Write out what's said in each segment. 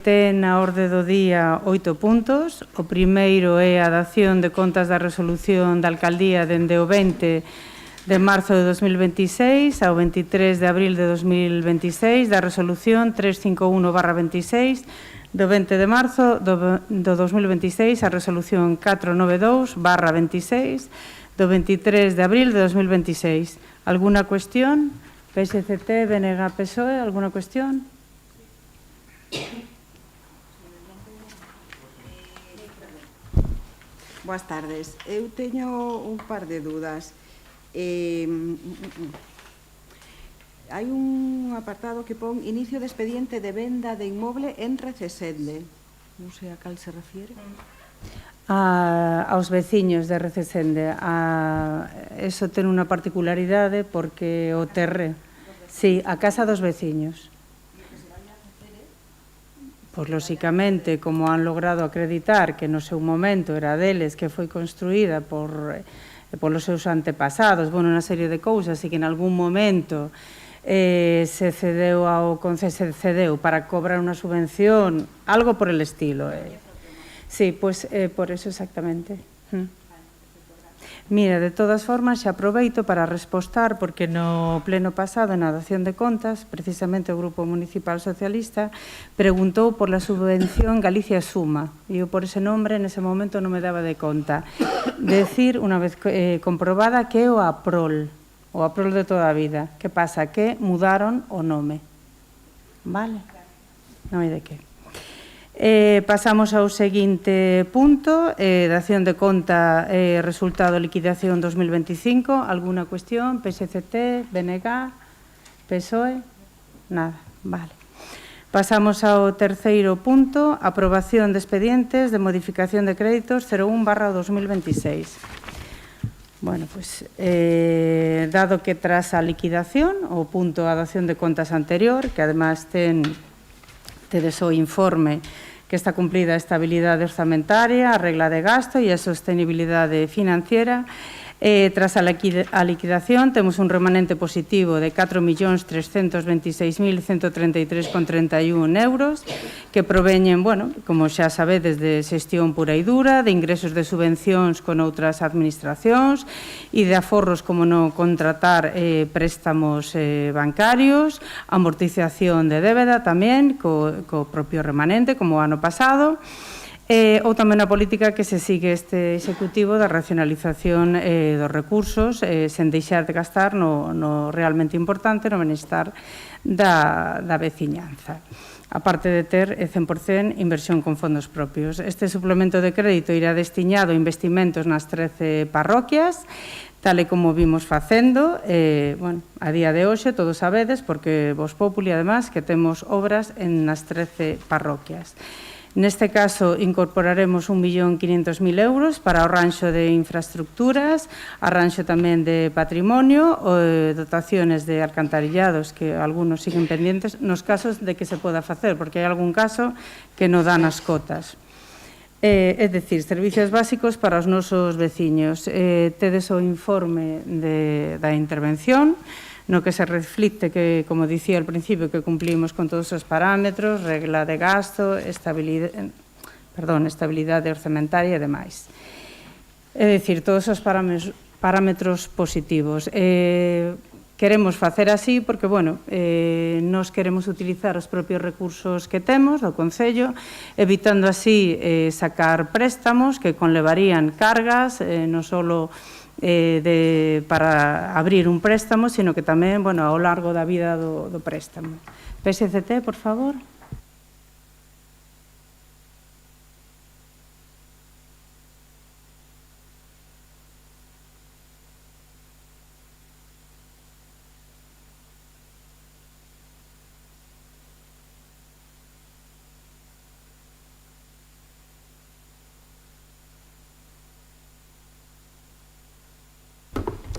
Ten na orde do día 8 puntos. O primeiro é a dación de contas da resolución da Alcaldía dende o 20 de marzo de 2026 ao 23 de abril de 2026 da resolución 351/26 do 20 de marzo do 2026 a resolución 492/26 do 23 de abril de 2026. Alguna cuestión? PSCT, BNG, PSOE, alguna cuestión? Boas tardes. Eu teño un par de dudas. Hai un apartado que pon inicio de expediente de venda de inmoble en Recesende. Non sei a cal se refiere. Aos veciños de Recesende. Eso ten unha particularidade porque o terre... Sí, a casa dos veciños. Pois, lóxicamente, como han logrado acreditar que no seu momento era deles, que foi construída polos seus antepasados, bueno, unha serie de cousas, e que en algún momento se cedeu para cobrar unha subvención, algo por el estilo. Sí, pois por eso exactamente. Mira, de todas formas, xa aproveito para respostar, porque no pleno pasado, na dación de contas, precisamente o Grupo Municipal Socialista preguntou por la subvención Galicia Suma, e eu por ese nombre nese momento non me daba de conta. Decir, unha vez comprobada, que é o APROL de toda a vida. Que pasa? Que mudaron o nome. Vale? Non hai de que. Pasamos ao seguinte punto, dación de conta, resultado liquidación 2025. Alguna cuestión? PSCT, BNG, PSOE? Nada, vale. Pasamos ao terceiro punto, aprobación de expedientes de modificación de créditos 01/2026. Bueno, pois, dado que tras a liquidación, o punto a dación de contas anterior, que además tedes o informe que está cumplida a estabilidade orzamentaria, a regla de gasto e a sostenibilidade financiera. Tras a liquidación, temos un remanente positivo de 4.326.133,31 euros que proveñen, bueno, como xa sabedes, de xestión pura e dura, de ingresos de subvencións con outras administracións e de aforros como non contratar préstamos bancarios, amortización de débeda tamén, co propio remanente, como o ano pasado, ou tamén a política que se sigue este executivo da racionalización dos recursos sen deixar de gastar no realmente importante, no benestar da veciñanza. Aparte de ter 100% inversión con fondos propios. Este suplemento de crédito irá destinado a investimentos nas 13 parroquias, tal e como vimos facendo, a día de hoxe, todos sabedes, porque Vox Populi, además, que temos obras nas 13 parroquias. Neste caso, incorporaremos 1.500.000 euros para o ranxo de infraestructuras, arranxo tamén de patrimonio, dotaciones de alcantarillados, que algunos siguen pendientes, nos casos de que se poda facer, porque hai algún caso que non dan as cotas. É dicir, servicios básicos para os nosos veciños. Tedes o informe da intervención, no que se reflicte que, como dicía al principio, que cumplimos con todos os parámetros, regla de gasto, estabilidade orzamentaria e demais. É dicir, todos os parámetros positivos. Queremos facer así porque, bueno, nos queremos utilizar os propios recursos que temos do Concello, evitando así sacar préstamos que conlevarían cargas, non só para abrir un préstamo, sino que tamén, bueno, ao largo da vida do préstamo. PSCT, por favor.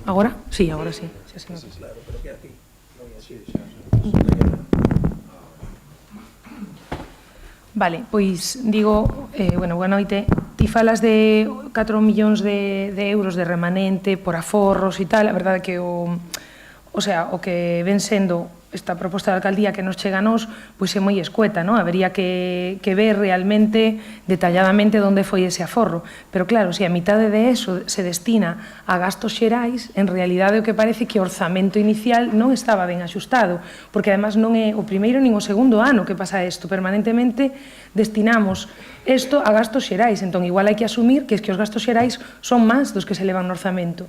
¿Agora? Sí, agora sí. Claro, pero que aquí. Vale, pois digo, boa noite. Ti falas de 4 millóns de euros de remanente por aforros e tal. A verdade que o que ven sendo esta proposta da alcaldía que nos chega a nós pois é moi escueta, non? Habería que ver realmente detalladamente onde foi ese aforro. Pero claro, se a mitade de eso se destina a gastos xerais, en realidade o que parece que o orzamento inicial non estaba ben axustado, porque además non é o primeiro nin o segundo ano que pasa isto, permanentemente destinamos isto a gastos xerais, entón igual hai que asumir que os gastos xerais son máis dos que se levan no orzamento.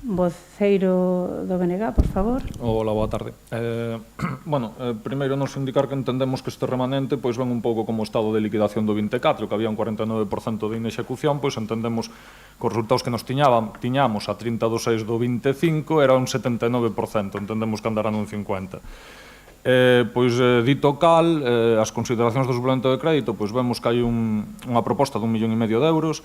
Voceiro do BNG, por favor. Hola, boa tarde. Primeiro nos indicar que entendemos que este remanente pois ven un pouco como o estado de liquidación do 24, que había un 49% de inexecución, pois entendemos que os resultados que nos tiñamos a 30/6 do 25 era un 79%, entendemos que andarán un 50%. Dito cal, as consideracións do suplemento de crédito, pois vemos que hai unha proposta de 1,5 millón de euros.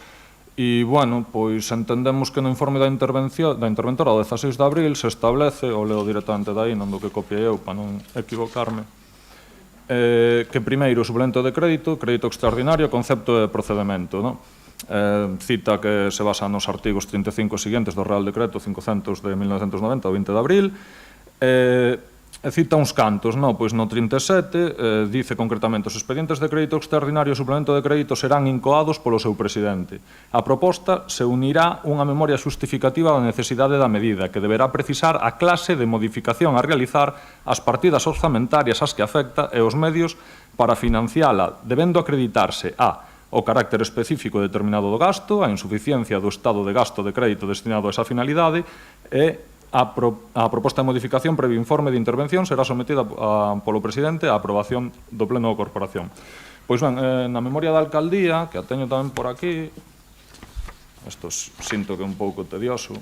E, pois entendemos que no informe da interventora do 16 de abril se establece, ou leo directamente dai, non do que copiei eu, para non equivocarme, que primeiro o suplemento de crédito extraordinario, concepto e procedemento, non? Cita que se basa nos artigos 35 seguintes do Real Decreto 500 de 1990, do 20 de abril, cita uns cantos, pois no 37 dice concretamente os expedientes de crédito extraordinario e suplemento de crédito serán incoados polo seu presidente. A proposta se unirá unha memoria xustificativa da necesidade da medida que deberá precisar a clase de modificación a realizar, as partidas orzamentarias ás que afecta e os medios para financiala, debendo acreditarse a o carácter específico determinado do gasto, a insuficiencia do estado de gasto de crédito destinado a esa finalidade e a proposta de modificación previo informe de intervención será sometida polo presidente á aprobación do Pleno da Corporación. Pois ben, na memoria da alcaldía, que a teño tamén por aquí, isto sinto que é un pouco tedioso,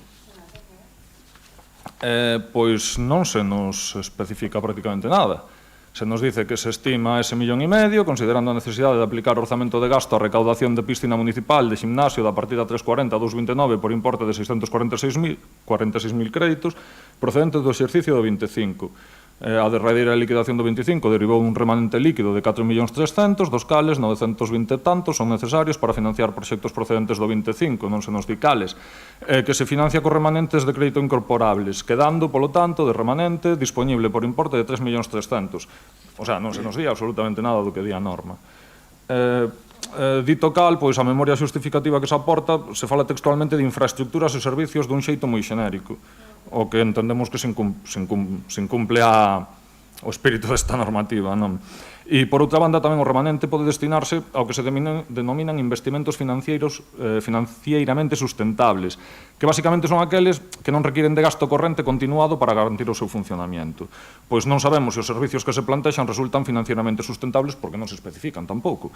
pois non se nos especifica prácticamente nada. Se nos dice que se estima ese 1,5 millón, considerando a necesidade de aplicar orzamento de gasto a recaudación de piscina municipal de ximnasio da partida 340 a 229 por importe de 646.000 créditos, procedente do exercicio do 25. A derradeira liquidación do 25 derivou un remanente líquido de 4.300.000, dos cales 920 tantos son necesarios para financiar proxectos procedentes do 25, non se nos di cales, que se financia con remanentes de crédito incorporables, quedando, polo tanto, de remanente disponible por importe de 3.300.000. O sea, non se nos di absolutamente nada do que di a norma. Dito cal, pois a memoria xustificativa que se aporta se fala textualmente de infraestructuras e servicios dun xeito moi xenérico, o que entendemos que se incumple o espírito desta normativa, non? E, por outra banda, tamén o remanente pode destinarse ao que se denominan investimentos financieiramente sustentables, que basicamente son aqueles que non requiren de gasto corrente continuado para garantir o seu funcionamento. Pois non sabemos se os servicios que se plantexan resultan financieramente sustentables porque non se especifican tampouco.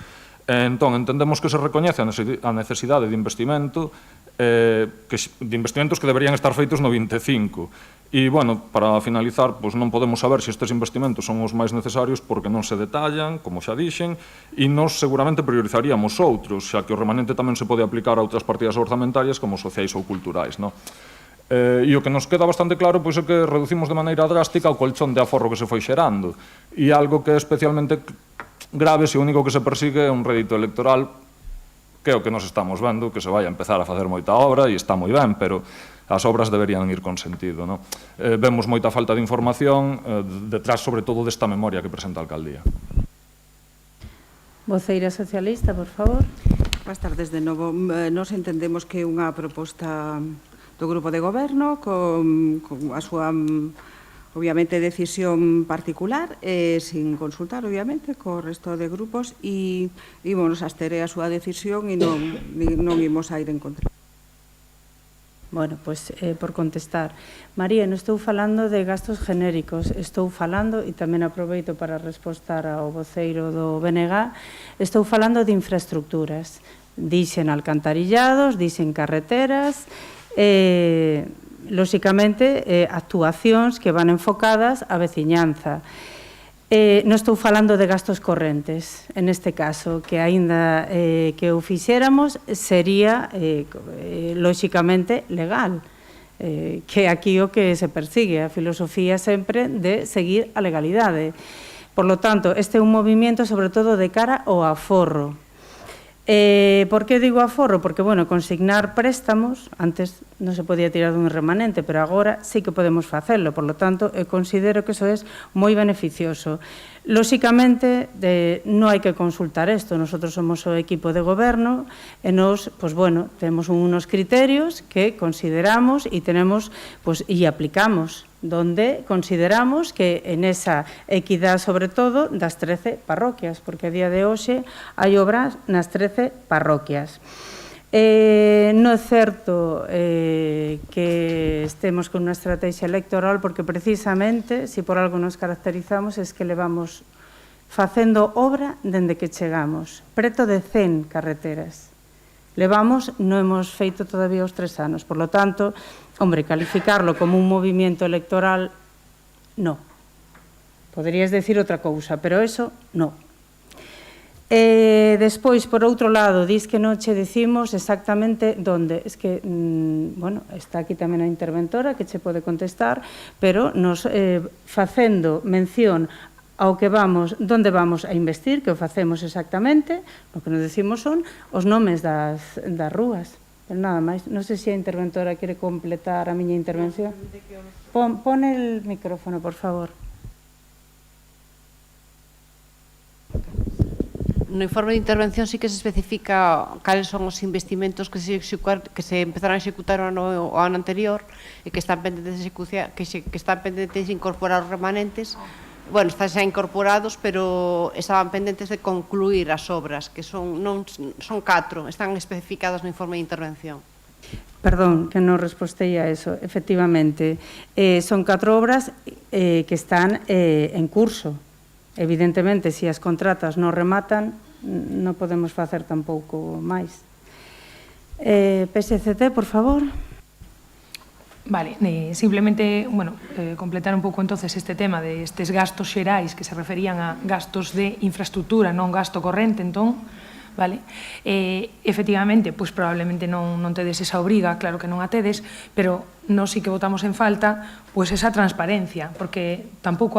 Entón, entendemos que se recoñece a necesidade de investimentos que deberían estar feitos no 25. E, para finalizar, non podemos saber se estes investimentos son os máis necesarios porque non se detallan, como xa dixen, e nós seguramente priorizaríamos outros, xa que o remanente tamén se pode aplicar a outras partidas orzamentarias como sociais ou culturais. E o que nos queda bastante claro é que reducimos de maneira drástica o colchón de aforro que se foi xerando, e algo que é especialmente grave se o único que se persigue é un rédito electoral, que é o que nos estamos vendo, que se vai a empezar a facer moita obra, e está moi ben, pero as obras deberían ir con sentido. Vemos moita falta de información detrás, sobre todo, desta memoria que presenta a alcaldía. Voceira socialista, por favor. Boas tardes de novo. Nos entendemos que é unha proposta do Grupo de Goberno con a súa, obviamente, decisión particular, sin consultar, obviamente, co resto de grupos, e ímonos a abster a súa decisión e non imos a ir en contra. Bueno, pois, por contestar. María, non estou falando de gastos genéricos, estou falando, e tamén aproveito para respostar ao voceiro do BNG, estou falando de infraestructuras. Dixen alcantarillados, dixen carreteras, lóxicamente, actuacións que van enfocadas á veciñanza. Non estou falando de gastos correntes, en este caso, que aínda que o fixéramos sería, lóxicamente, legal, que é aquí o que se persigue, a filosofía sempre de seguir a legalidade. Por lo tanto, este é un movimento, sobre todo, de cara ao aforro. Por que digo aforro? Porque, bueno, consignar préstamos, antes non se podía tirar dun remanente, pero agora sí que podemos facelo, por lo tanto, considero que eso é moi beneficioso. Lóxicamente, non hai que consultar isto, nosotros somos o equipo de goberno e nos, pois, bueno, temos unos criterios que consideramos e tenemos, pois, e aplicamos, donde consideramos que en esa equidade, sobre todo, das 13 parroquias, porque a día de hoxe hai obras nas 13 parroquias. Non é certo que estemos con unha estrategia electoral, porque precisamente, se por algo nos caracterizamos, é que levamos facendo obra dende que chegamos, preto de 100 carreteras. Levamos, non hemos feito todavía os 3 anos, por lo tanto, hombre, calificarlo como un movimiento electoral, no. Poderías decir outra cousa, pero eso, no. Despois, por outro lado, dis que non che dicimos exactamente onde. Es que, bueno, está aquí tamén a interventora que che pode contestar, pero nos facendo mención ao que vamos, onde vamos a investir, que o facemos exactamente, o que nos decimos son os nomes das rúas. Pero nada máis. Non sei se a interventora quere completar a miña intervención. Pon el micrófono, por favor. No informe de intervención sí que se especifica cales son os investimentos que se empezaron a executar o ano anterior e que están pendentes de incorporar os remanentes. Bueno, están xa incorporados, pero estaban pendentes de concluir as obras, que son 4, están especificadas no informe de intervención. Perdón, que non respostei a eso. Efectivamente, son 4 obras que están en curso. Evidentemente, se as contratas non rematan, non podemos facer tampouco máis. PSCT, por favor. Vale, simplemente, bueno, completar un pouco entonces este tema de estes gastos xerais que se referían a gastos de infraestructura, non gasto corrente, entón, vale? Efectivamente, pois probablemente non tedes esa obriga, claro que non a tedes, pero nós sí que votamos en falta pois esa transparencia, porque tampouco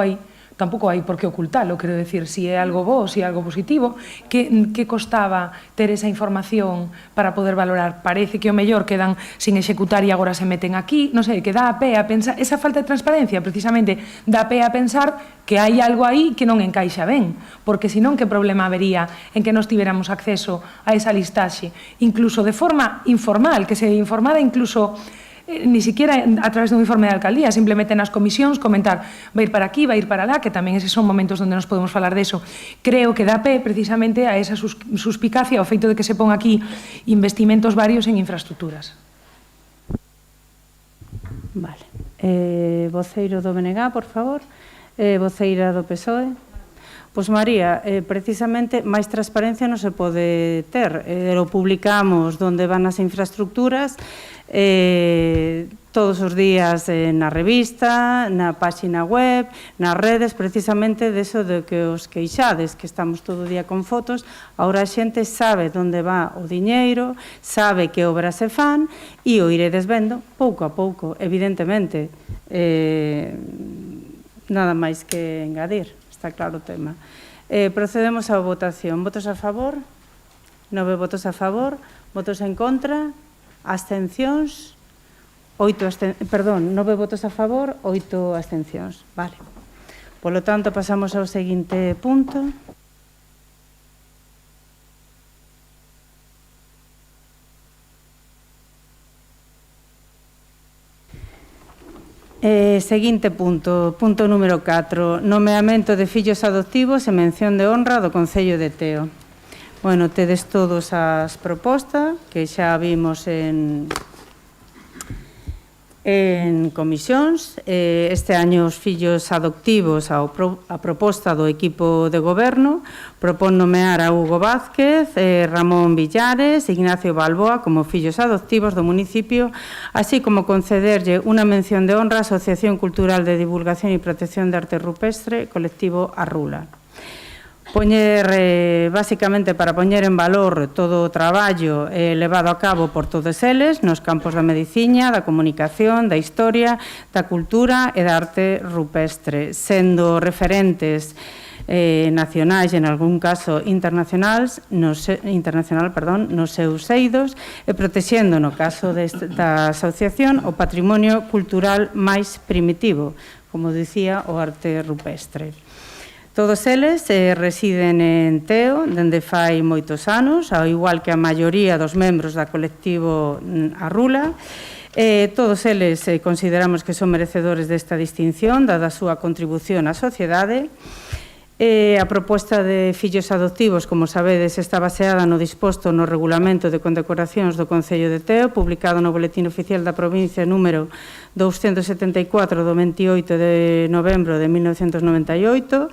hai por que ocultalo, quero decir, se é algo bo, se é algo positivo, que costaba ter esa información para poder valorar? Parece que o mellor quedan sin executar e agora se meten aquí, non sei, que dá a pé a pensar, esa falta de transparencia precisamente dá a pé a pensar que hai algo aí que non encaixa ben, porque senón que problema habería en que nos tiveramos acceso a esa listaxe, incluso de forma informal, que se informara incluso ni siquiera a través dun informe de alcaldía, simplemente nas comisións comentar vai ir para aquí, vai ir para lá, que tamén eses son momentos onde nos podemos falar deso. Creo que dá pé precisamente a esa suspicacia, o feito de que se pon aquí investimentos varios en infraestructuras. Vale. Voceiro do BNG, por favor. Voceira do PSOE. Pois, María, precisamente máis transparencia non se pode ter. Lo publicamos onde van as infraestructuras, todos os días na revista, na páxina web, nas redes, precisamente deso de que os queixades, que estamos todo o día con fotos, agora a xente sabe onde va o diñeiro, sabe que obras se fan e o iredes vendo pouco a pouco, evidentemente. Nada máis que engadir, está claro o tema. Procedemos á votación. Votos a favor? 9 votos a favor. Votos en contra? Abstencións? 9 votos a favor, 8 abstencións. Vale. Polo tanto, pasamos ao seguinte punto. Seguinte punto, punto número 4, nomeamento de fillos adoptivos e mención de honra do Concello de Teo. Bueno, tedes todos as propostas que xa vimos en comisións. Este año os fillos adoptivos a proposta do equipo de goberno propón nomear a Hugo Vázquez, Ramón Villares e Ignacio Balboa como fillos adoptivos do municipio, así como concederlle unha mención de honra á Asociación Cultural de Divulgación e Protección de Arte Rupestre, colectivo Arrula. Básicamente, para poñer en valor todo o traballo levado a cabo por todos eles nos campos da mediciña, da comunicación, da historia, da cultura e da arte rupestre, sendo referentes nacionais e, en algún caso, internacional, nos seus eidos e protexendo, no caso da asociación, o patrimonio cultural máis primitivo, como dicía, o arte rupestre. Todos eles residen en Teo dende fai moitos anos, ao igual que a maioría dos membros da colectivo Arrula. Todos eles consideramos que son merecedores desta distinción, dada a súa contribución á sociedade. A proposta de fillos adoptivos, como sabedes, está baseada no disposto no Regulamento de Condecoracións do Concello de Teo, publicado no Boletín Oficial da Provincia número 274 do 28 de novembro de 1998,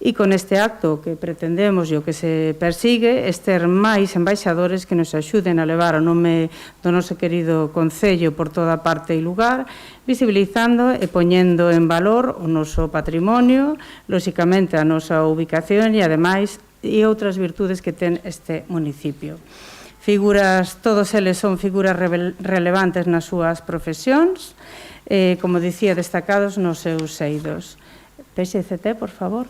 e con este acto que pretendemos e o que se persigue es ter máis embaixadores que nos axuden a levar o nome do noso querido Concello por toda parte e lugar, visibilizando e poñendo en valor o noso patrimonio, lóxicamente a nosa ubicación e, ademais, e outras virtudes que ten este municipio. Figuras, todos eles son figuras relevantes nas súas profesións, como dicía, destacados nos seus eidos. PSCT, por favor.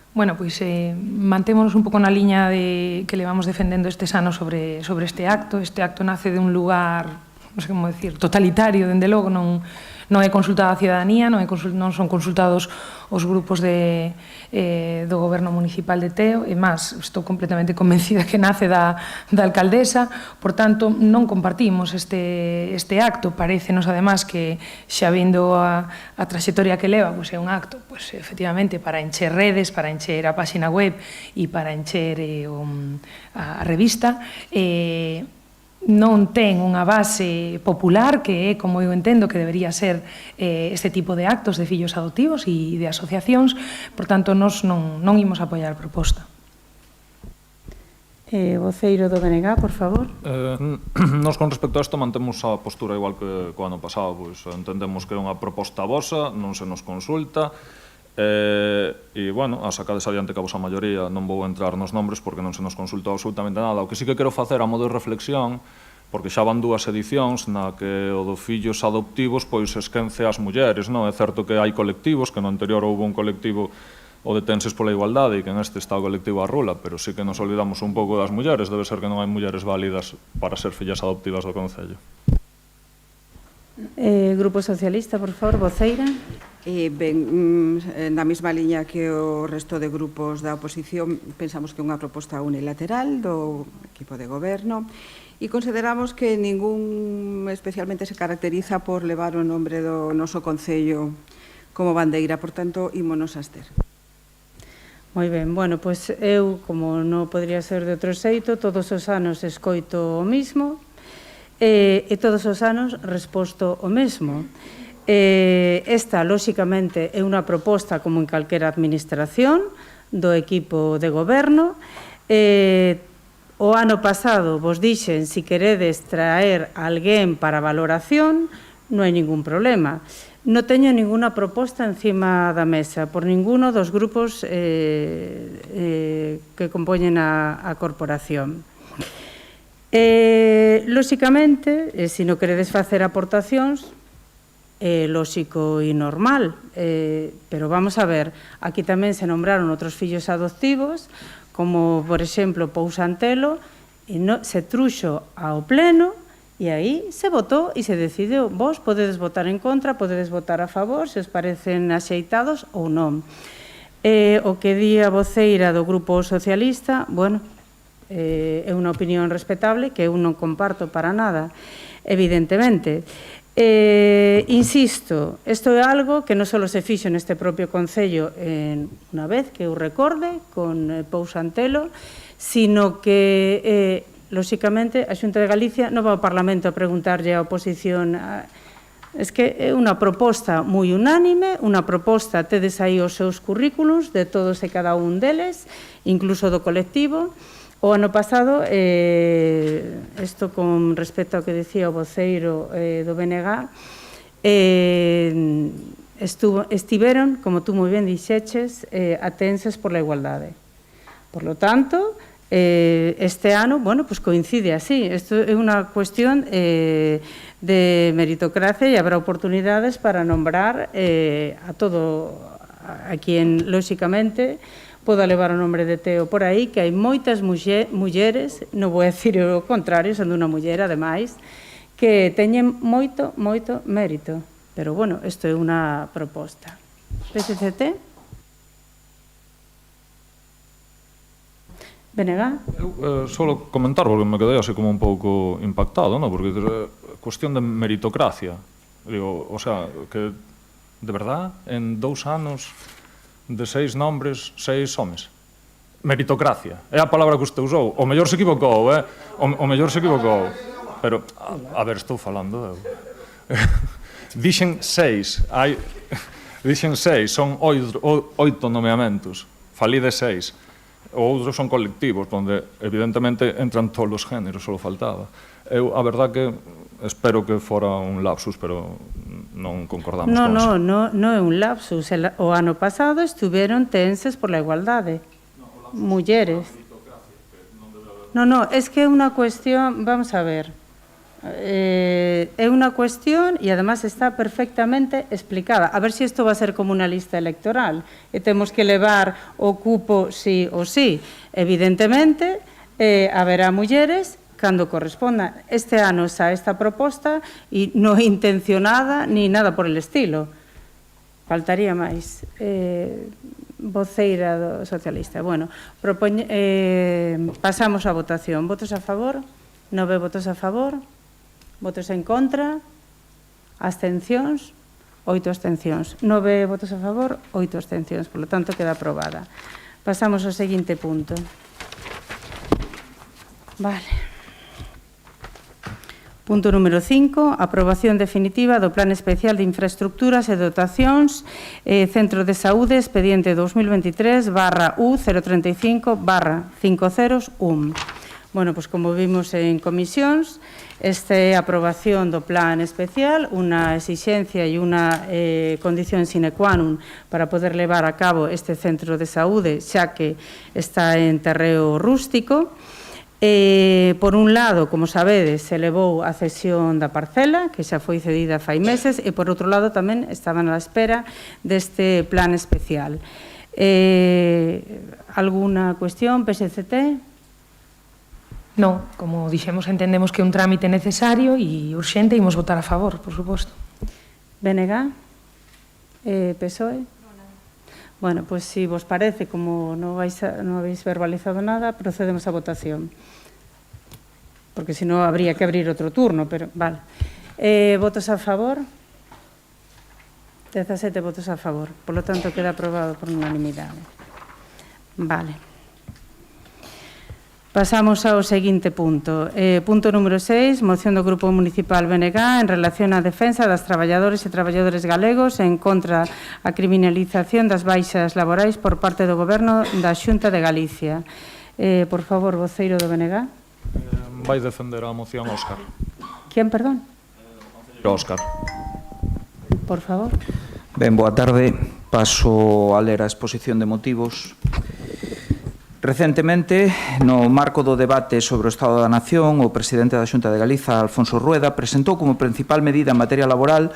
Bueno, pois mantémonos un pouco na liña que levamos defendendo estes anos sobre este acto. Este acto nace de un lugar, non sei como decir, totalitario, dende logo, non é consultada a ciudadanía, non son consultados os grupos do goberno municipal de Teo, e máis, estou completamente convencida que nace da alcaldesa, por tanto, non compartimos este acto. Parécenos, además, que xa vindo a traxectoria que leva, é un acto, efectivamente, para encher redes, para encher a páxina web e para encher a revista, non ten unha base popular, que é, como eu entendo, que debería ser este tipo de actos de fillos adoptivos e de asociacións. Por tanto, nós non imos apoiar a proposta. Voceiro do BNG, por favor. Nos, con respecto a isto, mantemos a postura igual que o ano pasado. Entendemos que é unha proposta vosa, non se nos consulta, e, bueno, a sacades adiante que a vosa maioría, non vou entrar nos nombres porque non se nos consultou absolutamente nada. O que sí que quero facer a modo de reflexión, porque xa van 2 edicións na que o do fillos adoptivos pois esquence as mulleres, non? É certo que hai colectivos, que no anterior houve un colectivo o de Tenses pola Igualdade e que en este está o colectivo Arrula, pero sí que nos olvidamos un pouco das mulleres. Debe ser que non hai mulleres válidas para ser fillas adoptivas do Concello. Grupo Socialista, por favor, voceira. Ben, na mesma liña que o resto de grupos da oposición, pensamos que é unha proposta unilateral do equipo de goberno e consideramos que ningún especialmente se caracteriza por levar o nombre do noso Concello como bandeira, por tanto, ímonos abster. Moi ben, bueno, pois eu, como non podría ser de outro xeito, todos os anos escoito o mismo e todos os anos resposto o mesmo. Esta, lóxicamente, é unha proposta como en calquera administración do equipo de goberno. O ano pasado vos dixen si queredes traer alguén para valoración, non hai ningún problema. Non teño ninguna proposta encima da mesa por ninguno dos grupos que compoñen a corporación. Lóxicamente, se non queredes facer aportacións, lóxico e normal, pero vamos a ver, aquí tamén se nombraron outros fillos adoptivos, como, por exemplo, Pousantelo, e se truxo ao pleno, e aí se votou e se decidiu. Vos podedes votar en contra, podedes votar a favor, se os parecen axeitados ou non. O que di a voceira do Grupo Socialista, bueno, é unha opinión respetable que eu non comparto para nada, evidentemente. Insisto, isto é algo que non só se fixo neste propio Concello unha vez que eu recorde con Pousantelo, sino que, lóxicamente, a Xunta de Galicia non va ao Parlamento a preguntarlle á oposición. Es que é unha proposta moi unánime, unha proposta, tedes aí os seus currículos de todos e cada un deles, incluso do colectivo. O ano pasado, isto con respecto ao que dicía o voceiro do BNG, estiveron, como tú moi ben dixeches, a Tenses por la Igualdade. Por lo tanto, este ano, bueno, pues coincide así. Isto é unha cuestión de meritocracia e habrá oportunidades para nombrar a a quien, lóxicamente, poda levar o nombre de Teo por aí, que hai moitas mulleres, non vou decir o contrario, sendo unha muller, ademais, que teñen moito, moito mérito. Pero, bueno, isto é unha proposta. PSCT? Benegá? Eu solo comentar, porque me quedei así como un pouco impactado, ¿no? Porque cuestión de meritocracia. Digo, o sea, que de verdad, en 2 anos de 6 nombres, 6 homes. Meritocracia. É a palabra que usted usou. O mellor se equivocou, O mellor se equivocou. Pero, a ver, estou falando eu. Dixen 6. Dixen 6. Son 8 nomeamentos. Falí de 6. Outros son colectivos, onde evidentemente entran todos os géneros, só faltaba. Eu, a verdad que espero que fora un lapsus, pero non concordamos con eso. Non é un lapsus. O ano pasado estiveron tenses por la igualdade. Mulleres. Non, es que é unha cuestión, vamos a ver, é unha cuestión e además está perfectamente explicada. A ver se isto va a ser como unha lista electoral e temos que levar o cupo sí ou sí. Evidentemente, haberá mulleres cando corresponda. Este ano xa esta proposta e non é intencionada ni nada por el estilo. Faltaría máis. Voceira do socialista. Bueno, pasamos a votación. Votos a favor? 9 votos a favor. Votos en contra? Abstencións? 8 abstencións. 9 votos a favor, 8 abstencións. Por lo tanto, queda aprobada. Pasamos ao seguinte punto. Vale. Punto número 5, aprobación definitiva do Plan Especial de Infraestructuras e Dotacións Centro de Saúde expediente 2023/U035/5001. Bueno, pois como vimos en comisións, esta é a aprobación do Plan Especial, unha exixencia e unha condición sine qua non para poder levar a cabo este centro de saúde, xa que está en terreo rústico. Por un lado, como sabedes, se levou a cesión da parcela, que xa foi cedida fai meses, e por outro lado tamén estaban á espera deste plan especial. Alguna cuestión, PSCT? Non, como dixemos, entendemos que é un trámite necesario e urxente e imos votar a favor, por suposto. BNG? PSOE? Bueno, pois se vos parece, como non habéis verbalizado nada, procedemos a votación. Porque senón habría que abrir outro turno, pero vale. Votos a favor? 17 votos a favor. Por lo tanto, queda aprobado por unanimidade. Vale. Pasamos ao seguinte punto. Punto número 6, moción do Grupo Municipal BNG en relación á defensa das traballadores e traballadores galegos en contra a criminalización das baixas laborais por parte do Goberno da Xunta de Galicia. Por favor, voceiro do BNG. Vai defender a moción Óscar. ¿Quién, perdón? Óscar. Por favor. Ben, boa tarde. Paso a ler a exposición de motivos. Recentemente, no marco do debate sobre o Estado da Nación, o presidente da Xunta de Galiza, Alfonso Rueda, presentou como principal medida en materia laboral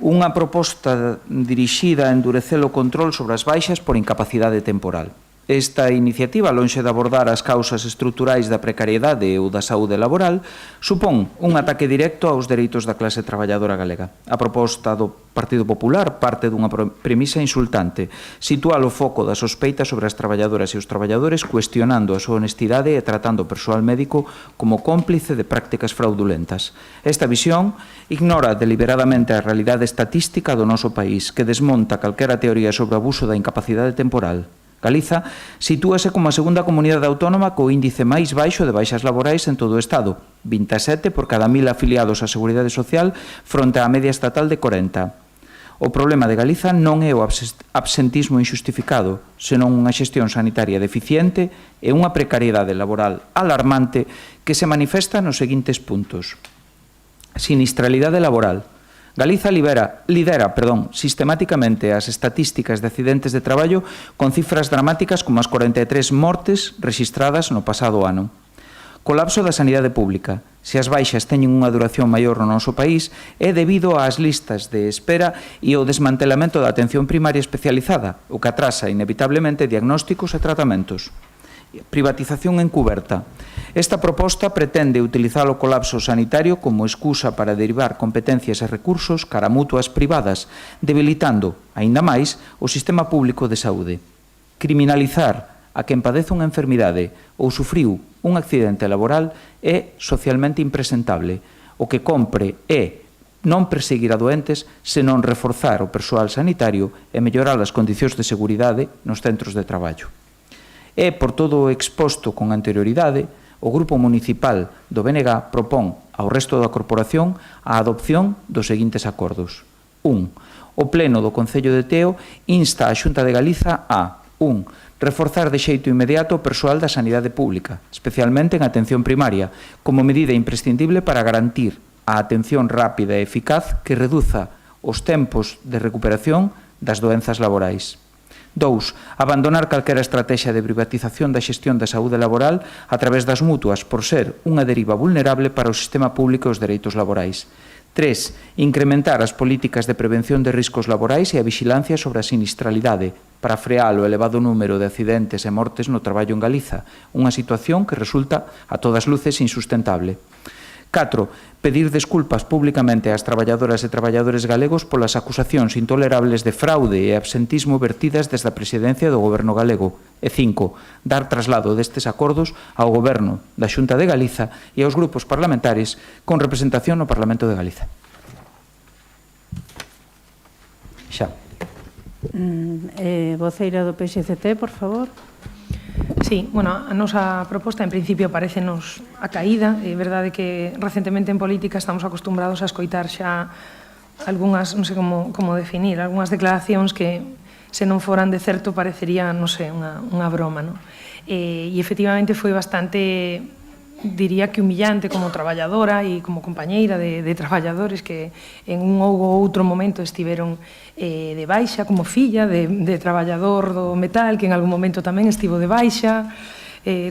unha proposta dirixida a endurecer o control sobre as baixas por incapacidade temporal. Esta iniciativa, lonxe de abordar as causas estruturais da precariedade ou da saúde laboral, supón un ataque directo aos dereitos da clase traballadora galega. A proposta do Partido Popular parte dunha premisa insultante, sitúa o foco da sospeita sobre as traballadoras e os traballadores, cuestionando a súa honestidade e tratando o persoal médico como cómplice de prácticas fraudulentas. Esta visión ignora deliberadamente a realidade estatística do noso país, que desmonta calquera teoría sobre o abuso da incapacidade temporal. Galiza sitúase como a segunda comunidade autónoma co índice máis baixo de baixas laborais en todo o Estado, 27 por cada 1000 afiliados á Seguridade Social fronte á media estatal de 40. O problema de Galiza non é o absentismo injustificado, senón unha xestión sanitaria deficiente e unha precariedade laboral alarmante que se manifesta nos seguintes puntos. Sinistralidade laboral. Galiza lidera sistemáticamente as estatísticas de accidentes de traballo con cifras dramáticas como as 43 mortes rexistradas no pasado ano. Colapso da sanidade pública. se as baixas teñen unha duración maior no noso país, é debido ás listas de espera e ao desmantelamento da atención primaria especializada, o que atrasa inevitablemente diagnósticos e tratamentos. Privatización encuberta. Esta proposta pretende utilizar o colapso sanitario como excusa para derivar competencias e recursos cara a mutuas privadas, debilitando, aínda máis, o sistema público de saúde. Criminalizar a quen padece unha enfermidade ou sufriu un accidente laboral é socialmente impresentable. O que compre é non perseguir a doentes, senón reforzar o persoal sanitario e mellorar as condicións de seguridade nos centros de traballo. E, por todo o exposto con anterioridade, o Grupo Municipal do BNG propón ao resto da corporación a adopción dos seguintes acordos. 1. O Pleno do Concello de Teo insta a Xunta de Galiza a 1. Reforzar de xeito inmediato o persoal da sanidade pública, especialmente en atención primaria, como medida imprescindible para garantir a atención rápida e eficaz que reduza os tempos de recuperación das doenzas laborais. 2. Abandonar calquera estrategia de privatización da xestión da saúde laboral a través das mutuas por ser unha deriva vulnerable para o sistema público e os dereitos laborais. 3. Incrementar as políticas de prevención de riscos laborais e a vixilancia sobre a sinistralidade para frear o elevado número de accidentes e mortes no traballo en Galiza, unha situación que resulta a todas luces insustentable. 4. Pedir desculpas públicamente ás traballadoras e traballadores galegos polas acusacións intolerables de fraude e absentismo vertidas desde a presidencia do Goberno galego. E 5. Dar traslado destes acordos ao Goberno da Xunta de Galiza e aos grupos parlamentares con representación no Parlamento de Galiza. Xa. Voceira do PSCT, por favor. Sí, bueno, a nosa proposta en principio parecenos a caída. É verdade que recentemente en política estamos acostumbrados a escoitar xa algunhas, non sei como definir, algunhas declaracións que se non foran de certo parecería, non sei, unha broma, non? E efectivamente foi bastante, diría que humillante como traballadora e como compañeira de traballadores que en un ou outro momento estiveron de baixa, como filla de traballador do metal, que en algún momento tamén estivo de baixa,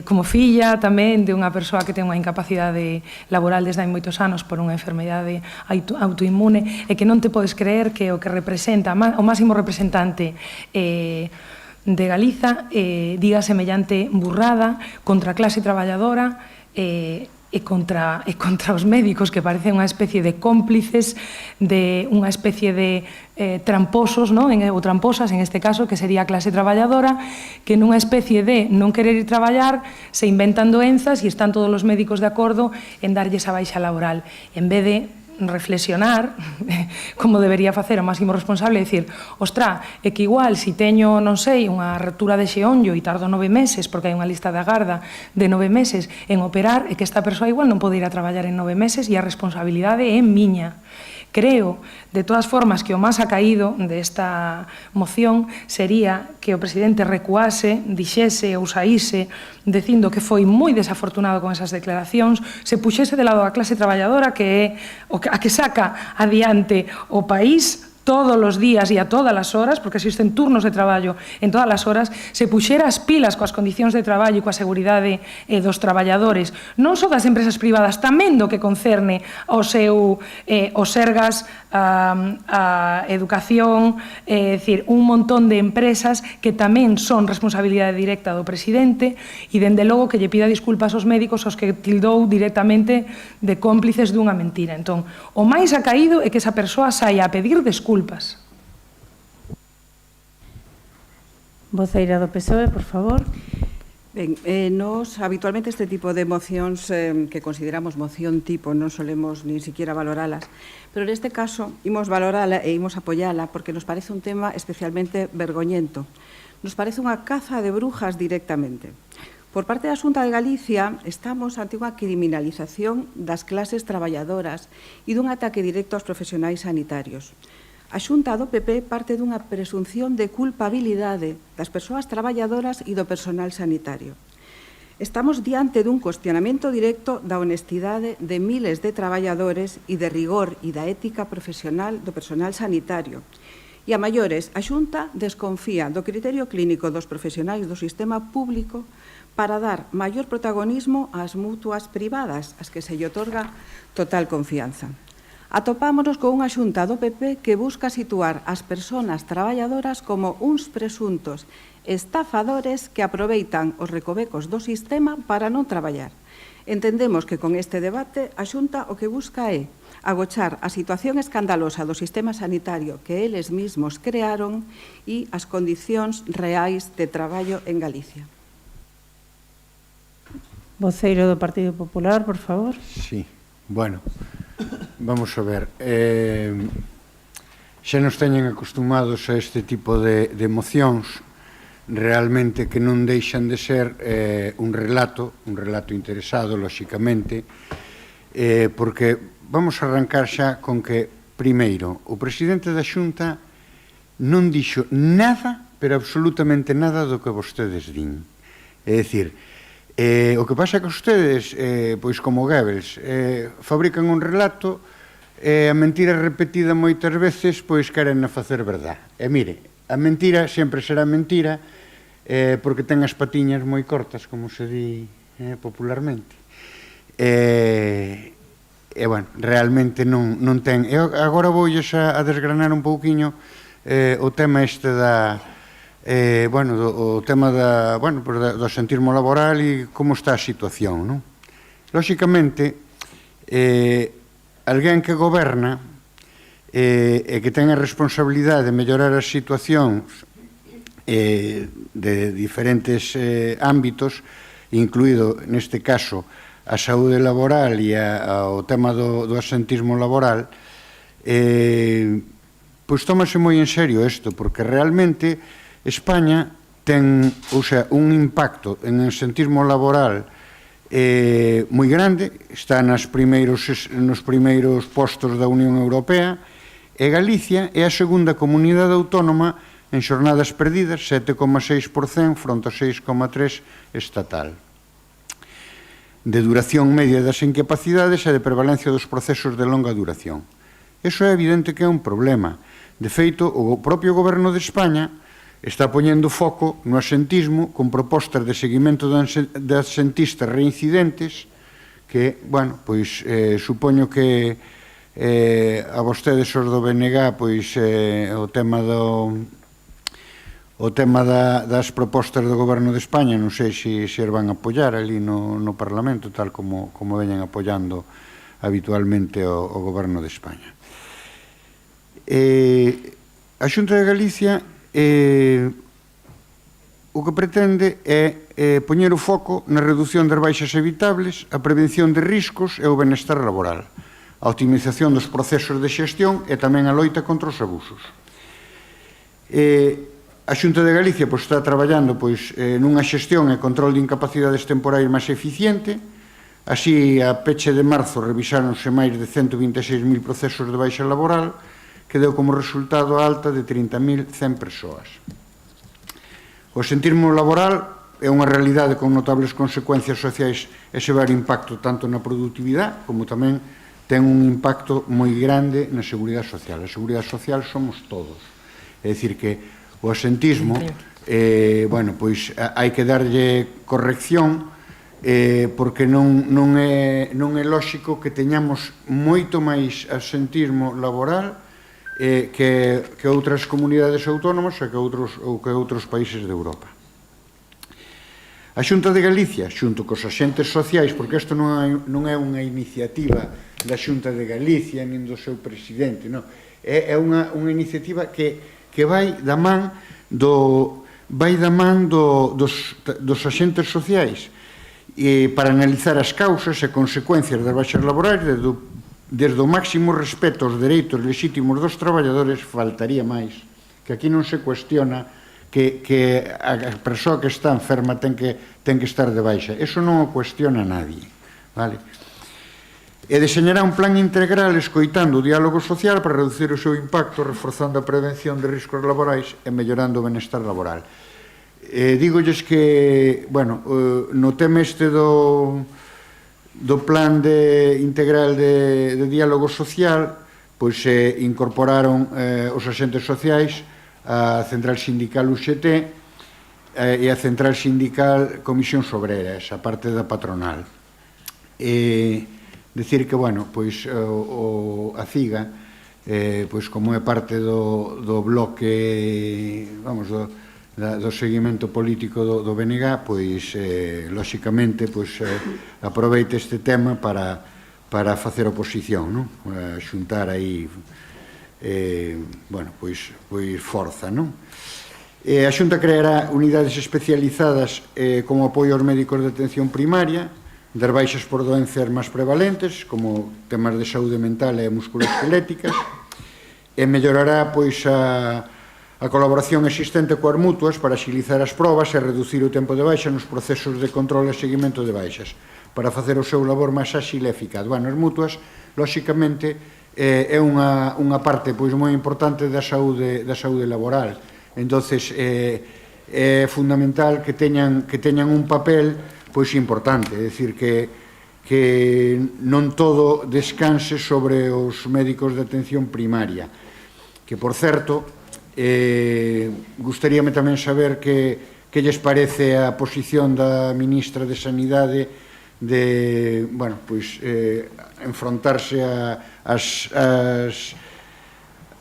como filla tamén de unha persoa que ten unha incapacidade laboral desde hai moitos anos por unha enfermedade autoinmune, e que non te podes creer que o que representa, o máximo representante de Galiza diga semellante burrada contra a clase traballadora e contra os médicos, que parecen unha especie de cómplices, de unha especie de tramposos, ou tramposas, en este caso, que sería a clase traballadora, que nunha especie de non querer ir traballar se inventan doenzas e están todos os médicos de acordo en darlles a baixa laboral, en vez de reflexionar como debería facer o máximo responsable e dicir, ostra, é que igual se teño, non sei, unha rotura de xeonllo e tardo 9 meses, porque hai unha lista de agarda de 9 meses en operar, e que esta persoa igual non pode ir a traballar en 9 meses e a responsabilidade é miña. Creo, de todas formas, que o máis acaído desta moción sería que o presidente recuase, dixese ou saíse dicindo que foi moi desafortunado con esas declaracións, se puxese de lado a clase traballadora, que é a que saca adiante o país todos os días e a todas as horas, porque existen turnos de traballo en todas as horas, se puxera as pilas coas condicións de traballo e coa seguridade dos traballadores, non só das empresas privadas, tamén do que concerne ao seu o Sergas, a educación, é dicir, un montón de empresas que tamén son responsabilidade directa do presidente, e dende logo que lle pida disculpas aos médicos aos que tildou directamente de cómplices dunha mentira. Entón, o máis acaído é que esa persoa saia a pedir desculpas. Voceira do PSOE, por favor. Ben, nos habitualmente este tipo de mocións que consideramos moción tipo non solemos ni siquiera valoralas, pero neste caso imos valorala e imos apoiala porque nos parece un tema especialmente vergoñento. Nos parece unha caza de brujas directamente. Por parte da Xunta de Galicia estamos ante unha criminalización das clases traballadoras e dun ataque directo aos profesionais sanitarios. A Xunta do PP parte dunha presunción de culpabilidade das persoas traballadoras e do personal sanitario. Estamos diante dun cuestionamento directo da honestidade de miles de traballadores e de rigor e da ética profesional do personal sanitario. E a maiores, a Xunta desconfía do criterio clínico dos profesionais do sistema público para dar maior protagonismo ás mutuas privadas, as que se lle otorga total confianza. Atopámonos con unha Xunta do PP que busca situar as persoas traballadoras como uns presuntos estafadores que aproveitan os recovecos do sistema para non traballar. Entendemos que con este debate a Xunta o que busca é agochar a situación escandalosa do sistema sanitario que eles mesmos crearon e as condicións reais de traballo en Galicia. Voceiro do Partido Popular, por favor. Sí, bueno, vamos a ver. Xa nos teñen acostumados a este tipo de mocións realmente que non deixan de ser un relato interesado, lóxicamente, porque vamos a arrancar xa con que, primeiro, o presidente da Xunta non dixo nada, pero absolutamente nada do que vostedes din. É dicir, o que pasa é que vostedes, pois como Goebbels, fabrican un relato e a mentira repetida moitas veces, pois queren facer verdad. E mire, a mentira sempre será mentira porque ten as patiñas moi cortas, como se di popularmente. E, bueno, realmente non ten... Agora voulles a desgranar un pouquiño o tema este da... bueno, o tema do sentismo laboral e como está a situación, non? Lóxicamente, alguén que goberna e que ten a responsabilidade de mellorar as situacións de diferentes ámbitos, incluído, neste caso, a saúde laboral e o tema do asentismo laboral, pois tómase moi en serio isto, porque realmente España ten, un impacto en o asentismo laboral moi grande, está nos primeiros postos da Unión Europea, e Galicia é a segunda comunidade autónoma en xornadas perdidas, 7,6% fronte ao 6,3% estatal, de duración media das incapacidades e de prevalencia dos procesos de longa duración. Iso é evidente que é un problema. De feito, o propio Goberno de España está poñendo foco no asentismo con propostas de seguimento de asentistas reincidentes que, bueno, pois supoño que a vostedes os do BNG, pois o tema das propostas do Goberno de España, non sei se as van a apoiar ali no Parlamento, tal como veñen apoiando habitualmente o Goberno de España. A Xunta de Galicia o que pretende é poñer o foco na reducción das baixas evitables, a prevención de riscos e o benestar laboral, a optimización dos procesos de xestión e tamén a loita contra os abusos. A Xunta de Galicia está traballando nunha xestión e control de incapacidades temporais máis eficiente. Así, a peche de marzo revisáronse máis de 126.000 procesos de baixa laboral, que deu como resultado a alta de 30.100 persoas. O asentismo laboral é unha realidade con notables consecuencias sociais e severo impacto tanto na produtividade como tamén ten un impacto moi grande na seguridade social. A seguridade social somos todos. É dicir que o asentismo, bueno, pois hai que darlle corrección porque non é lóxico que teñamos moito máis asentismo laboral que outras comunidades autónomas ou que outros países de Europa. A Xunta de Galicia, xunto cos axentes sociais, porque isto non é unha iniciativa da Xunta de Galicia nin do seu presidente, non, é unha iniciativa que vai da man dos axentes sociais para analizar as causas e consecuencias das baixas laborais desde o máximo respeto aos dereitos lexítimos dos traballadores. Faltaría máis, que aquí non se cuestiona que a persoa que está enferma ten que estar de baixa. Eso non o cuestiona nadie, vale? E deseñará un plan integral escoitando o diálogo social para reducir o seu impacto, reforzando a prevención de riscos laborais e mellorando o benestar laboral. Dígolles que, bueno, no tema este do plan integral de diálogo social, pois incorporaron os axentes sociais, a Central Sindical UGT e a Central Sindical Comisión Obrera, esa parte da patronal. Decir que, bueno, pois a CIGA, pois como é parte do bloque, vamos, do seguimento político do BNG, pois, lóxicamente, pois, aproveita este tema para facer oposición, non? Xuntar aí, bueno, pois forza, non? A Xunta creará unidades especializadas como apoio aos médicos de atención primaria, das baixas por doenças máis prevalentes, como temas de saúde mental e musculoesqueléticas, e mellorará, pois, a colaboración existente coas mutuas para axilizar as probas e reducir o tempo de baixa nos procesos de control e seguimento de baixas, para facer o seu labor máis áxil e eficaz. Bueno, as mutuas, lóxicamente, é unha parte pois moi importante da saúde laboral. Entonces, é fundamental que teñan un papel pois importante, é dicir, que non todo descanse sobre os médicos de atención primaria. Que, por certo, gustaríame tamén saber que lles parece a posición da ministra de Sanidade de, bueno, pois, enfrontarse aos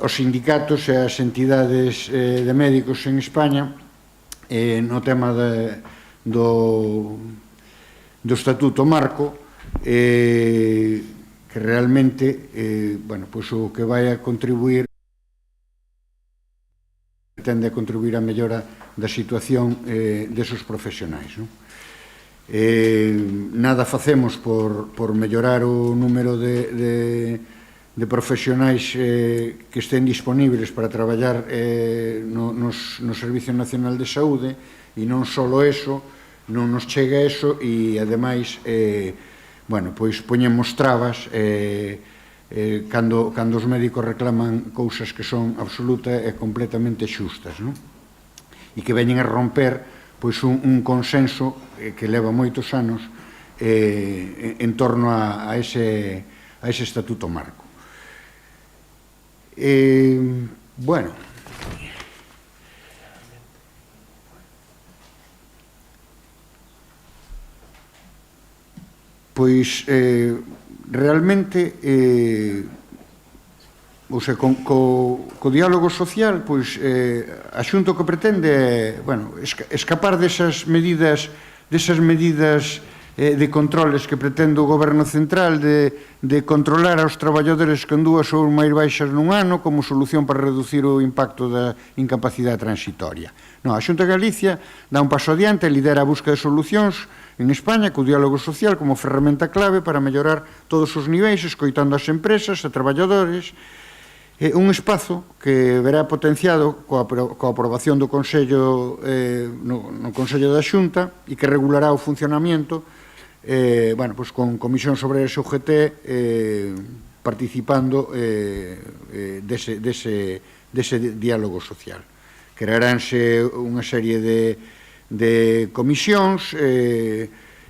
sindicatos e as entidades de médicos en España no tema do Estatuto Marco, que realmente, bueno, pois o que vai a contribuir, tende a contribuir á mellora da situación desos profesionais, non? Nada facemos por mellorar o número de profesionais que estén disponibles para traballar no Servicio Nacional de Saúde, e non só eso, non nos chega eso, e ademais, bueno, pois poñemos trabas cando os médicos reclaman cousas que son absoluta e completamente xustas, non? E que veñen a romper pois un consenso que leva moitos anos en torno a ese Estatuto Marco. Bueno, pois realmente co diálogo social, pois a Xunta que pretende é, bueno, escapar desas medidas de controles que pretende o Goberno Central de controlar aos traballadores con 2 ou máis baixas nun ano como solución para reducir o impacto da incapacidade transitoria. Non, a Xunta de Galicia dá un paso adiante e lidera a busca de solucións en España co diálogo social como ferramenta clave para mellorar todos os niveis, escoitando as empresas e traballadores. Un espazo que verá potenciado coa aprobación do Consello no Consello da Xunta e que regulará o funcionamento, bueno, pois con Comisións Obreras e UGT participando dese diálogo social. Crearánse unha serie de comisións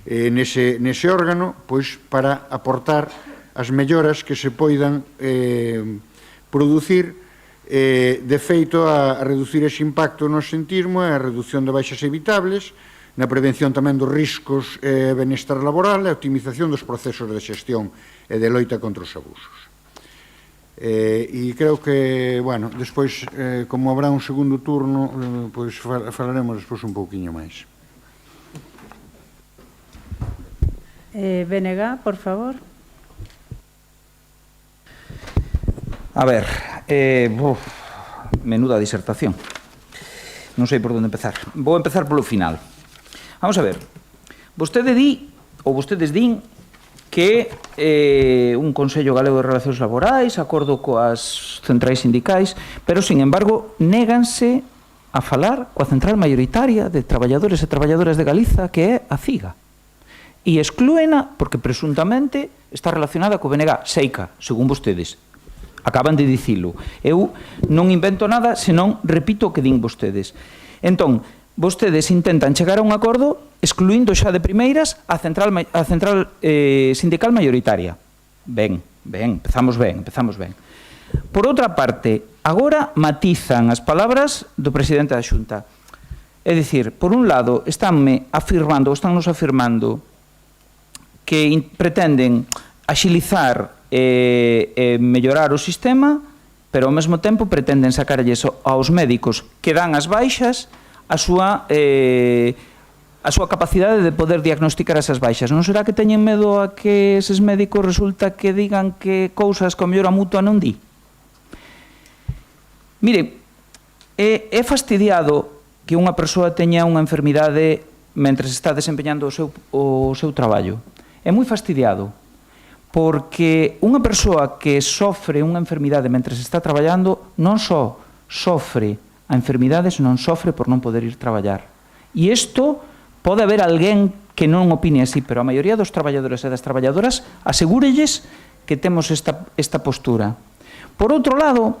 nese órgano, pois para aportar as melloras que se poidan producir de feito a reducir ese impacto no absentismo e a reducción de baixas evitables, na prevención tamén dos riscos e benestar laboral e a optimización dos procesos de xestión e de loita contra os abusos. E creo que, bueno, despois, como habrá un segundo turno, pois falaremos despois un pouquiño máis. BNG, por favor. A ver, menuda disertación. Non sei por onde empezar. Vou empezar polo final. Vamos a ver. Vostede di, ou vostedes din, que un Consello Galego de Relacións Laborais, acordo coas centrais sindicais, pero, sin embargo, néganse a falar coa central maioritaria de traballadores e traballadoras de Galiza, que é a CIGA. E exclúena porque, presuntamente, está relacionada co BNG, seica, según vostedes. Acaban de dicilo. Eu non invento nada, senón repito o que din vostedes. Entón, vostedes intentan chegar a un acordo excluindo xa de primeiras a central sindical maioritaria. Ben, empezamos ben. Por outra parte, agora matizan as palabras do presidente da Xunta. É dicir, por un lado, estánnos afirmando que pretenden axilizar e mellorar o sistema, pero ao mesmo tempo pretenden sacarlles aos médicos que dan as baixas a súa capacidade de poder diagnosticar esas baixas. Non será que teñen medo a que eses médicos resulta que digan que cousas que o mellor a mutua non di? Mire, é fastidiado que unha persoa teña unha enfermidade mentre está desempeñando o seu traballo. É moi fastidiado, porque unha persoa que sofre unha enfermidade mentre está traballando non só sofre a enfermidade, senón sofre por non poder ir traballar. E isto pode haber alguén que non opine así, pero a maioría dos traballadores e das traballadoras asegúrelles que temos esta postura. Por outro lado,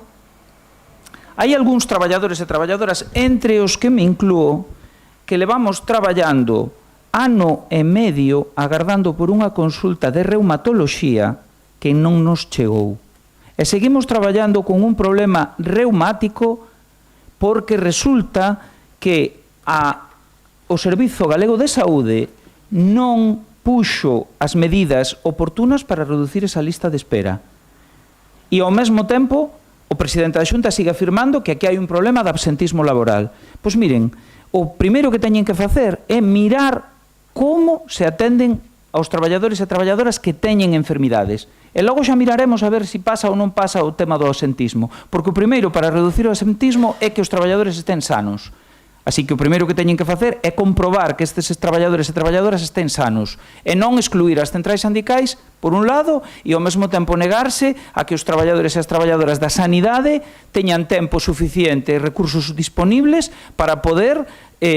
hai algúns traballadores e traballadoras, entre os que me inclúo, que levamos traballando ano e medio agardando por unha consulta de reumatoloxía que non nos chegou. E seguimos traballando con un problema reumático porque resulta que o Servizo Galego de Saúde non puxo as medidas oportunas para reducir esa lista de espera. E ao mesmo tempo, o presidente da Xunta sigue afirmando que aquí hai un problema de absentismo laboral. Pois miren, o primeiro que teñen que facer é mirar como se atenden aos traballadores e traballadoras que teñen enfermidades. E logo xa miraremos a ver se pasa ou non pasa o tema do absentismo. Porque o primeiro para reducir o absentismo é que os traballadores estén sanos. Así que o primeiro que teñen que facer é comprobar que estes traballadores e traballadoras estén sanos e non excluir as centrais sindicais, por un lado, e ao mesmo tempo negarse a que os traballadores e as traballadoras da sanidade teñan tempo suficiente e recursos disponibles para poder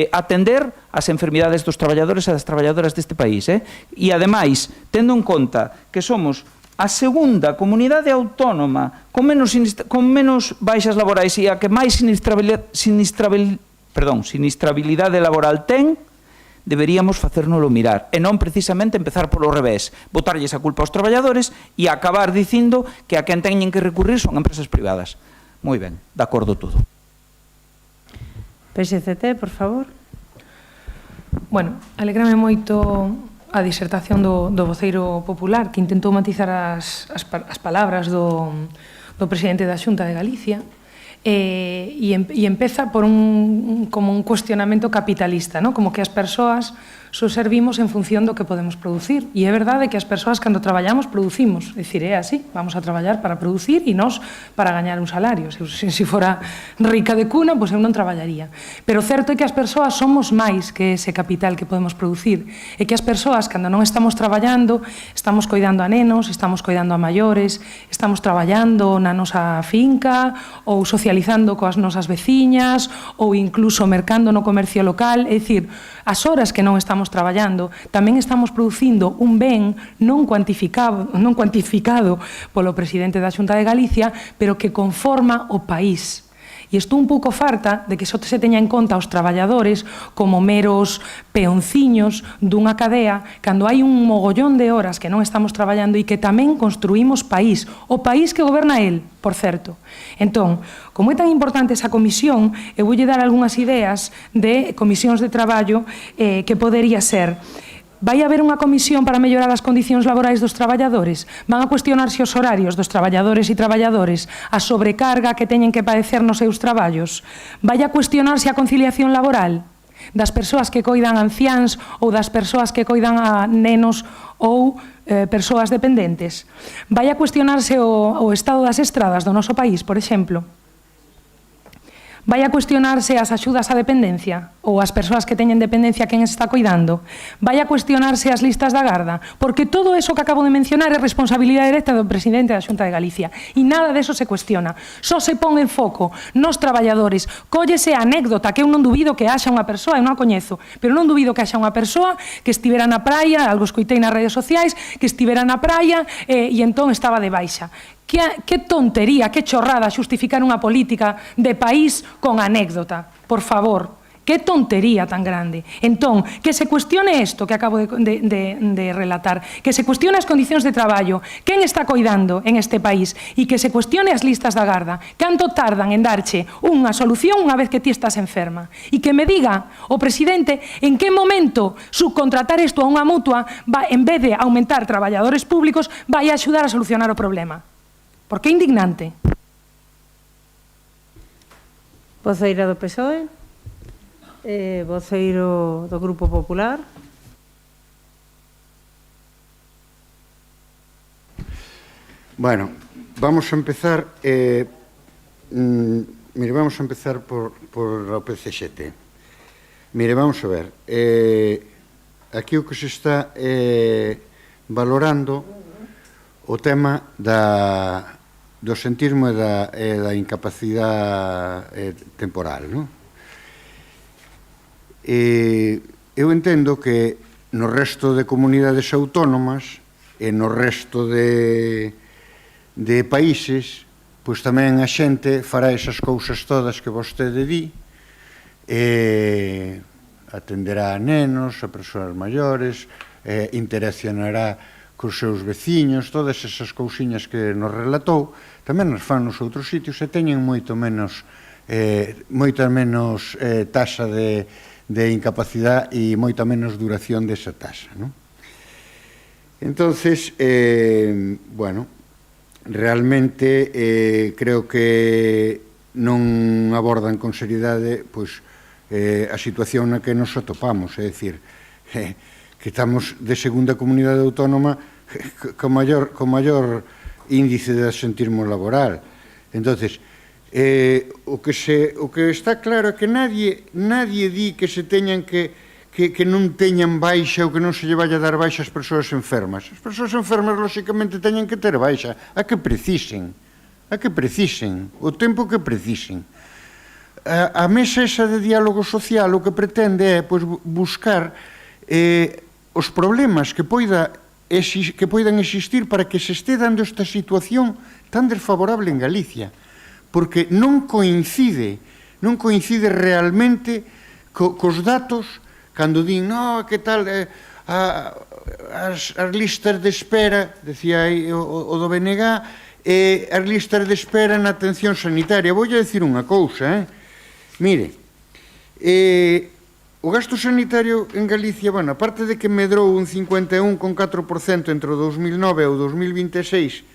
atender as enfermidades dos traballadores e das traballadoras deste país. E, ademais, tendo en conta que somos a segunda comunidade autónoma con menos baixas laborais e a que máis sinistrabilidade laboral ten, deberíamos facérnoslo mirar e non precisamente empezar polo revés, botarlles a culpa aos traballadores e acabar dicindo que a quen teñen que recurrir son empresas privadas. Moi ben, de acordo todo. PSCT, por favor. Bueno, alegrame moito a disertación do voceiro popular que intentou matizar as palabras do presidente da Xunta de Galicia. E empeza por como un cuestionamento capitalista, ¿no? Como que as persoas só servimos en función do que podemos producir. E é verdade que as persoas cando traballamos producimos. É dicir, é así, vamos a traballar para producir e nós para gañar un salario. Se fora rica de cuna, pois eu non traballaría. Pero certo é que as persoas somos máis que ese capital que podemos producir. E que as persoas, cando non estamos traballando, estamos coidando a nenos, estamos coidando a maiores, estamos traballando na nosa finca ou socializando coas nosas veciñas ou incluso mercando no comercio local. É dicir, as horas que non estamos traballando, tamén estamos producindo un ben non cuantificado polo presidente da Xunta de Galicia, pero que conforma o país. E estou un pouco farta de que só se teña en conta os traballadores como meros peonciños dunha cadea cando hai un mogollón de horas que non estamos traballando e que tamén construímos país, o país que goberna el, por certo. Entón, como é tan importante esa comisión, eu voulle dar algunhas ideas de comisións de traballo que podería ser: vai haber unha comisión para mellorar as condicións laborais dos traballadores? Van a cuestionarse os horarios dos traballadores e traballadores, a sobrecarga que teñen que padecer nos seus traballos? Vai a cuestionarse a conciliación laboral das persoas que coidan anciáns ou das persoas que coidan a nenos ou persoas dependentes? Vai a cuestionarse o estado das estradas do noso país, por exemplo? Vai a cuestionarse as axudas á dependencia ou as persoas que teñen dependencia quen está coidando? Vai a cuestionarse as listas da garda? Porque todo eso que acabo de mencionar é responsabilidade directa do presidente da Xunta de Galicia e nada deso se cuestiona. Só se pon en foco nos traballadores. Cóllese a anécdota que eu non dubido que haxa unha persoa, eu non a coñezo, pero non dubido que haxa unha persoa que estivera na praia, algo escoitei nas redes sociais, que estivera na praia e entón estaba de baixa. Que tontería, que chorrada xustificar unha política de país con anécdota, por favor. Que tontería tan grande. Entón, que se cuestione isto que acabo de relatar, que se cuestione as condicións de traballo, quen está coidando en este país e que se cuestione as listas da garda, canto tardan en darche unha solución unha vez que ti estás enferma. E que me diga o presidente en que momento subcontratar isto a unha mutua en vez de aumentar traballadores públicos vai a axudar a solucionar o problema. Porque é indignante. Voceira do PSOE, voceiro do Grupo Popular. Bueno, vamos a empezar mire, vamos a empezar por o PCXT. Mire, vamos a ver, aquí o que se está valorando o tema do sentismo e da incapacidade temporal, non? Eu entendo que no resto de comunidades autónomas e no resto de países, pois tamén a xente fará esas cousas todas que vostede di, atenderá a nenos, a persoas maiores, interaccionará cos seus veciños, todas esas cousiñas que nos relatou, tamén nos fan nos outros sitios e teñen moita menos taxa de incapacidade e moita menos duración desa taxa, non? Entonces, bueno, realmente creo que non abordan con seriedade pois a situación na que nos atopamos, é dicir, que estamos de segunda comunidade autónoma co maior índice de absentismo laboral. Entonces, o que está claro é que nadie di que se teñan que non teñan baixa ou que non se lle vaya a dar baixa ás persoas enfermas. As persoas enfermas, lóxicamente, teñen que ter baixa, a que precisen, o tempo que precisen. A mesa esa de diálogo social o que pretende é buscar os problemas que poidan existir para que se este dando esta situación tan desfavorable en Galicia, porque non coincide realmente cos datos cando din, no, que tal, as listas de espera, decía aí o do BNG, as listas de espera na atención sanitaria. Vou a decir unha cousa, mire, o gasto sanitario en Galicia, bueno, aparte de que medrou un 51,4% entre o 2009 e o 2026,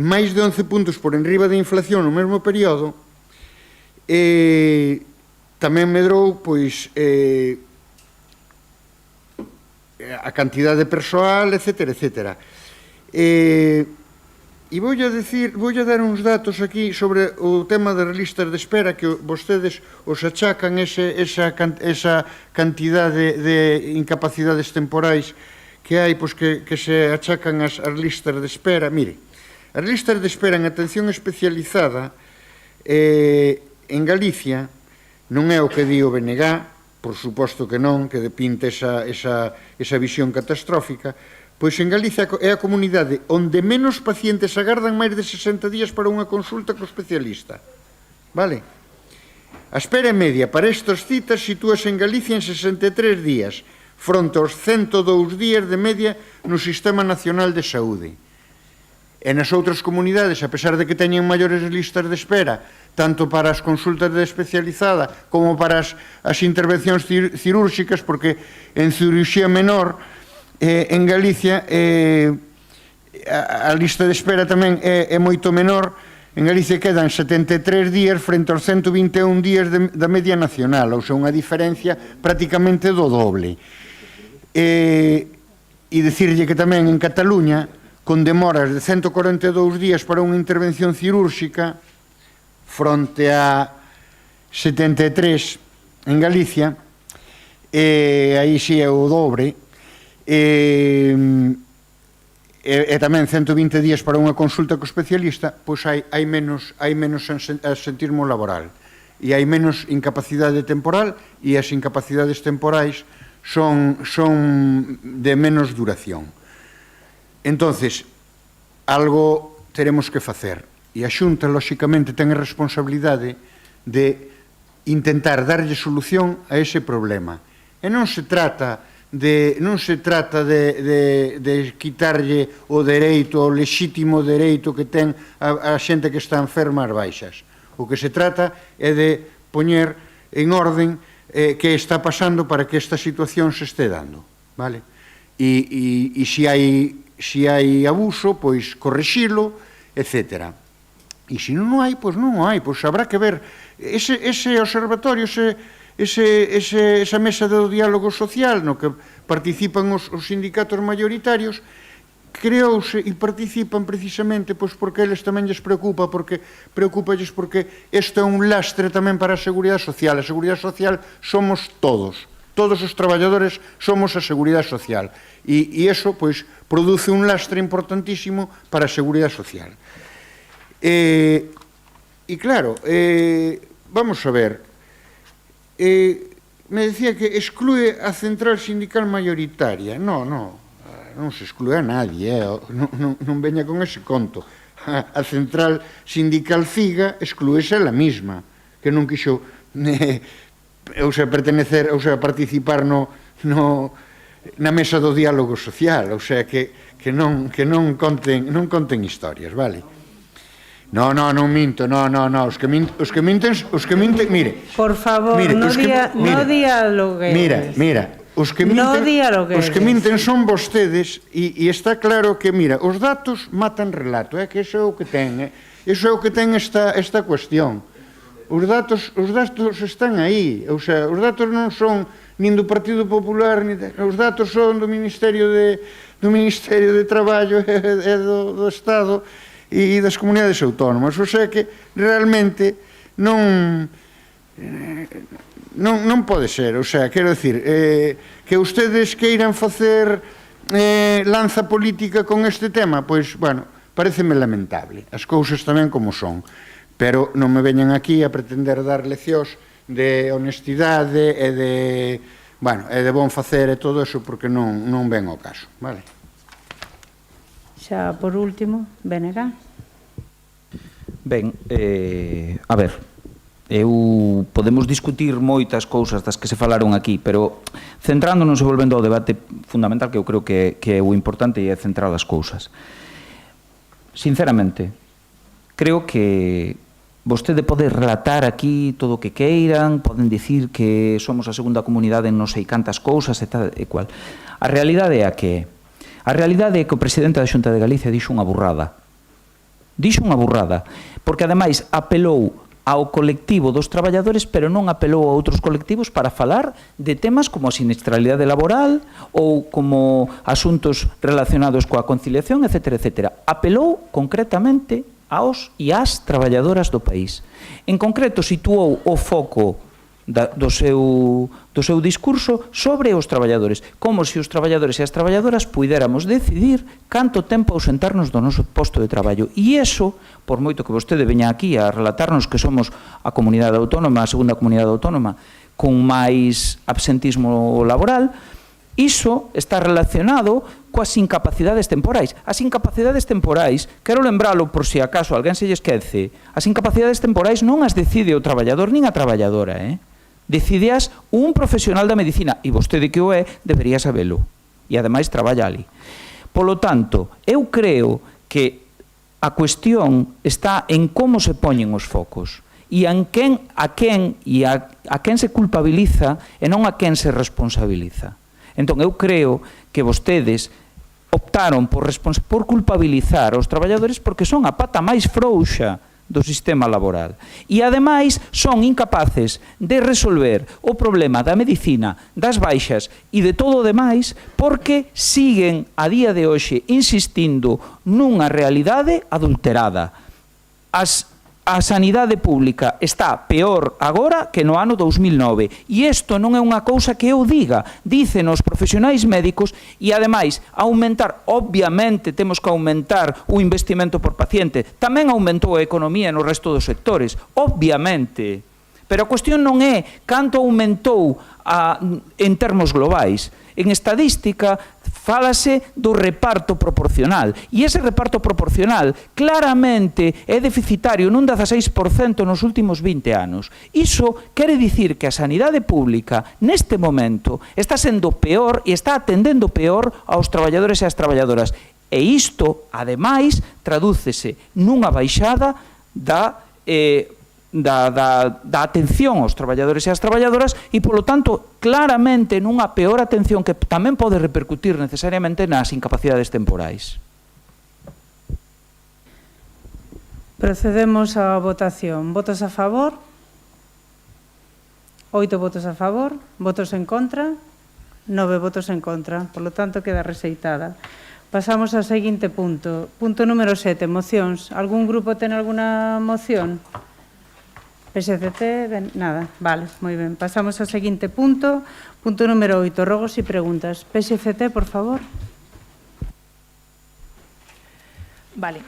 máis de 11 puntos por enriba da inflación no mesmo período, tamén medrou, pois, a cantidade de persoal, etc. E vou a dar uns datos aquí sobre o tema das listas de espera que vostedes os achacan esa cantidade de incapacidades temporais que hai, pois que se achacan as listas de espera. Mire, as listas de espera en atención especializada en Galicia non é o que di o BNG, por suposto que non, que pinta esa visión catastrófica, pois en Galicia é a comunidade onde menos pacientes agardan máis de 60 días para unha consulta co especialista. Vale? A espera media para estas citas sitúase en Galicia en 63 días, fronte aos 102 días de media no Sistema Nacional de Saúde. E nas outras comunidades, a pesar de que teñen maiores listas de espera, tanto para as consultas de especializada como para as intervencións cirúrxicas, porque en cirurxía menor en Galicia a lista de espera tamén é moito menor. En Galicia quedan 73 días frente aos 121 días da media nacional, ou sea, unha diferencia prácticamente do doble. E dicirlle que tamén en Cataluña, con demoras de 142 días para unha intervención cirúrxica, fronte a 73 en Galicia, aí sí é o dobre, e tamén 120 días para unha consulta co especialista, pois hai menos absentismo laboral e hai menos incapacidade temporal, e as incapacidades temporais son de menos duración. Entonces, algo teremos que facer. E a Xunta, lóxicamente, ten a responsabilidade de intentar darlle solución a ese problema. E non se trata de quitarlle o dereito, o lexítimo dereito que ten a xente que está enferma as baixas. O que se trata é de poñer en orden que está pasando para que esta situación se este dando, vale? E se hai abuso, pois corrixilo, etc. E se non hai, pois non hai, pois habrá que ver ese observatorio, esa mesa do diálogo social no que participan os sindicatos mayoritarios, creouse e participan precisamente pois porque eles tamén lles preocupa, porque preocúpalles porque isto é un lastre tamén para a Seguridade Social. A Seguridade Social somos todos os traballadores somos a Seguridade Social e iso pois produce un lastre importantísimo para a Seguridade Social. E claro, vamos a ver, me decía que exclúe a central sindical mayoritaria. Non se exclúe a nadie, non veña con ese conto. A central sindical CIGA exclúese ela mesma, que non quixo pertenecer, participar na mesa do diálogo social, o sea, que non conten historias, vale? Non minto, os que minten, mire. Por favor, no dialogues. Mira, os que minten son vostedes e está claro que, mira, os datos matan relato, que iso é o que ten, esta cuestión. Os datos están aí, o sea, os datos non son nin do Partido Popular, os datos son do Ministerio de Traballo e do Estado e das comunidades autónomas, o sea que realmente non pode ser, o sea, quero dicir, que ustedes queiran facer lanza política con este tema, pois, bueno, pareceme lamentable, as cousas tamén como son, pero non me veñan aquí a pretender dar leccións de honestidade e de bon facer e todo eso, porque non ven ao caso, vale? Xa, por último, Benega. Ben, a ver, podemos discutir moitas cousas das que se falaron aquí, pero centrándonos e volvendo ao debate fundamental que eu creo que é o importante e é centrar as cousas. Sinceramente, creo que vostede pode relatar aquí todo o que queiran, poden dicir que somos a segunda comunidade en non sei cantas cousas e tal e cual. A realidade é a que é. A realidade é que o presidente da Xunta de Galicia dixo unha burrada. Dixo unha burrada, porque ademais apelou ao colectivo dos traballadores, pero non apelou a outros colectivos para falar de temas como a sinistralidade laboral ou como asuntos relacionados coa conciliación, etc. Apelou concretamente aos e ás traballadoras do país. En concreto, situou o foco do seu discurso sobre os traballadores, como se os traballadores e as traballadoras puidéramos decidir canto tempo ausentarnos do noso posto de traballo. E iso, por moito que vostede veña aquí a relatarnos que somos a comunidade autónoma, a segunda comunidade autónoma, con máis absentismo laboral, iso está relacionado coas incapacidades temporais. As incapacidades temporais, quero lembralo por si acaso alguén se lle esquece, as incapacidades temporais non as decide o traballador nin a traballadora, Decideas un profesional da medicina, e vostede que o é, debería sabelo. E ademais traballa ali. Polo tanto, eu creo que a cuestión está en como se poñen os focos e a quen se culpabiliza e non a quen se responsabiliza. Entón, eu creo que vostedes optaron por culpabilizar os traballadores porque son a pata máis frouxa do sistema laboral. E, ademais, son incapaces de resolver o problema da medicina, das baixas e de todo o demais porque siguen, a día de hoxe, insistindo nunha realidade adulterada. A sanidade pública está peor agora que no ano 2009. E isto non é unha cousa que eu diga, dicen os profesionais médicos e, ademais, aumentar, obviamente, temos que aumentar o investimento por paciente. Tamén aumentou a economía no resto dos sectores, obviamente. Pero a cuestión non é canto aumentou en termos globais. En estadística, fálase do reparto proporcional. E ese reparto proporcional claramente é deficitario nun 16% nos últimos 20 anos. Iso quere dicir que a sanidade pública, neste momento, está sendo peor e está atendendo peor aos traballadores e ás traballadoras. E isto, ademais, tradúcese nunha baixada da atención aos traballadores e ás traballadoras e, polo tanto, claramente nunha peor atención que tamén pode repercutir necesariamente nas incapacidades temporais. Procedemos á votación. Votos a favor? 8 votos a favor. Votos en contra? 9 votos en contra. Por lo tanto, queda rexeitada. Pasamos ao seguinte punto. Punto número 7, mocións. Algún grupo ten alguna moción? PSCT, nada. Vale, moi ben. Pasamos ao seguinte punto. Punto número 8, rogos e preguntas. PSCT, por favor. Vale.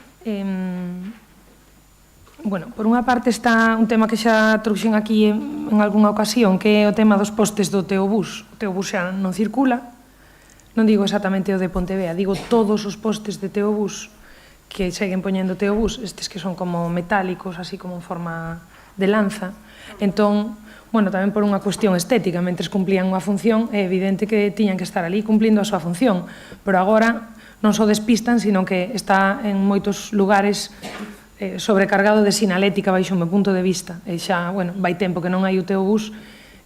Bueno, por unha parte está un tema que xa trouxen aquí en algunha ocasión, que é o tema dos postes do Teobús. O Teobús xa non circula, non digo exactamente o de Pontevea, digo todos os postes de Teobús que seguen poñendo Teobús, estes que son como metálicos, así como en forma de lanza. Entón, bueno, tamén por unha cuestión estética, mentres cumplían unha función, é evidente que tiñan que estar ali cumplindo a súa función, pero agora non só despistan, sino que está en moitos lugares sobrecargado de sinalética baixo o meu punto de vista. E xa, bueno, vai tempo que non hai o Teobús,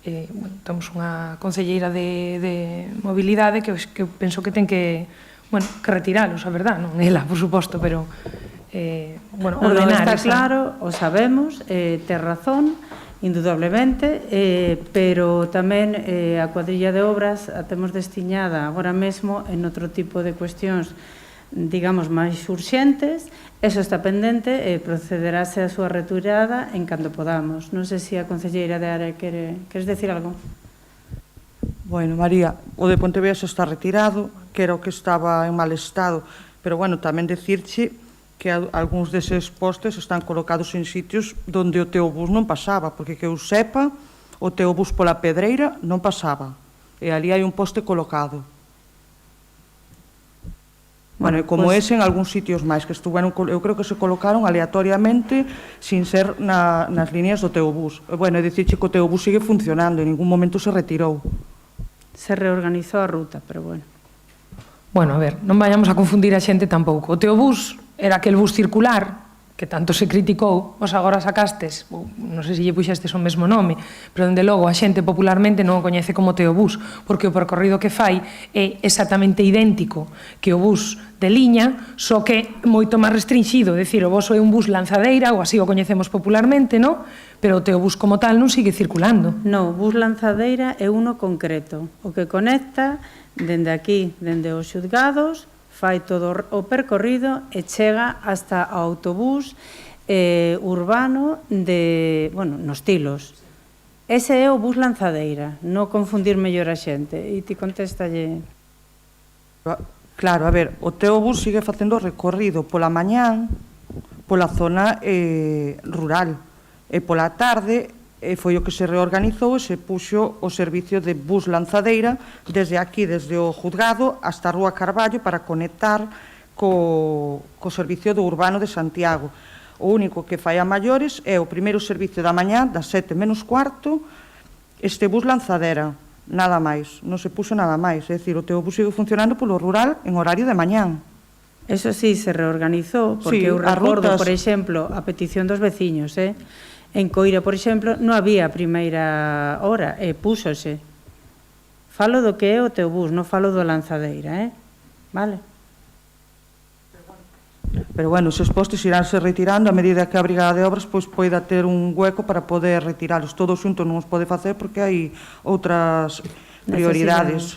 bueno, temos unha concelleira de mobilidade que penso que ten que, bueno, que retiralos, a verdad, non ela, por suposto, pero bueno, ordenar. Está claro, o sabemos, ten razón, indudablemente, pero tamén a cuadrilla de obras a temos destiñada agora mesmo en outro tipo de cuestións, digamos, máis urxentes. Eso está pendente e procederáse a súa retirada en cando podamos. Non sei se a concelleira de área queres decir algo? Bueno, María, o de Pontevea xa está retirado, que era o que estaba en mal estado, pero bueno, tamén decirche que algúns deses postes están colocados en sitios donde o Teobús non pasaba, porque que eu sepa, o Teobús pola Pedreira non pasaba, e ali hai un poste colocado. Bueno, e como ese en algúns sitios máis que estuveron, eu creo que se colocaron aleatoriamente sin ser nas líneas do Teobús. Bueno, é dicirche que o Teobús sigue funcionando, en ningún momento se retirou. Se reorganizou a ruta, pero bueno. Bueno, a ver, non vayamos a confundir a xente tampouco. O Teobús era aquel bus circular que tanto se criticou, os agora sacastes, non sei se lle puxestes o mesmo nome, pero dende logo a xente popularmente non o coñece como Teobús, porque o percorrido que fai é exactamente idéntico que o bus de liña, só que moito máis restringido, é dicir, o voso é un bus lanzadeira, ou así o coñecemos popularmente, non? Pero o Teobús como tal non sigue circulando. Non, bus lanzadeira é uno concreto, o que conecta dende aquí, dende os xuzgados, fai todo o percorrido e chega hasta o autobús urbano de, bueno, nos Tilos. Ese é o bus lanzadeira, non confundir mellor a xente. E ti contéstalle. Claro, a ver, o Teobús sigue facendo recorrido pola mañán, pola zona rural, e pola tarde foi o que se reorganizou e se puxo o servicio de bus lanzadeira desde aquí, desde o Juzgado hasta a Rúa Carballo para conectar co servicio do urbano de Santiago. O único que fai a maiores é o primeiro servicio da mañá, das 7 menos cuarto, este bus lanzadera, nada máis, non se puxo nada máis, é dicir, o Teobús sigue funcionando polo rural en horario de mañán. Eso sí, se reorganizou, porque eu recordo, por exemplo, a petición dos veciños, En Coira, por exemplo, non había a primeira hora, e púxose. Falo do que é o Teobús, non falo do lanzadeira, Vale? Pero bueno, esos postes iránse retirando a medida que a Brigada de Obras pois poida ter un hueco para poder retiralos. Todos xuntos non os pode facer porque hai outras prioridades.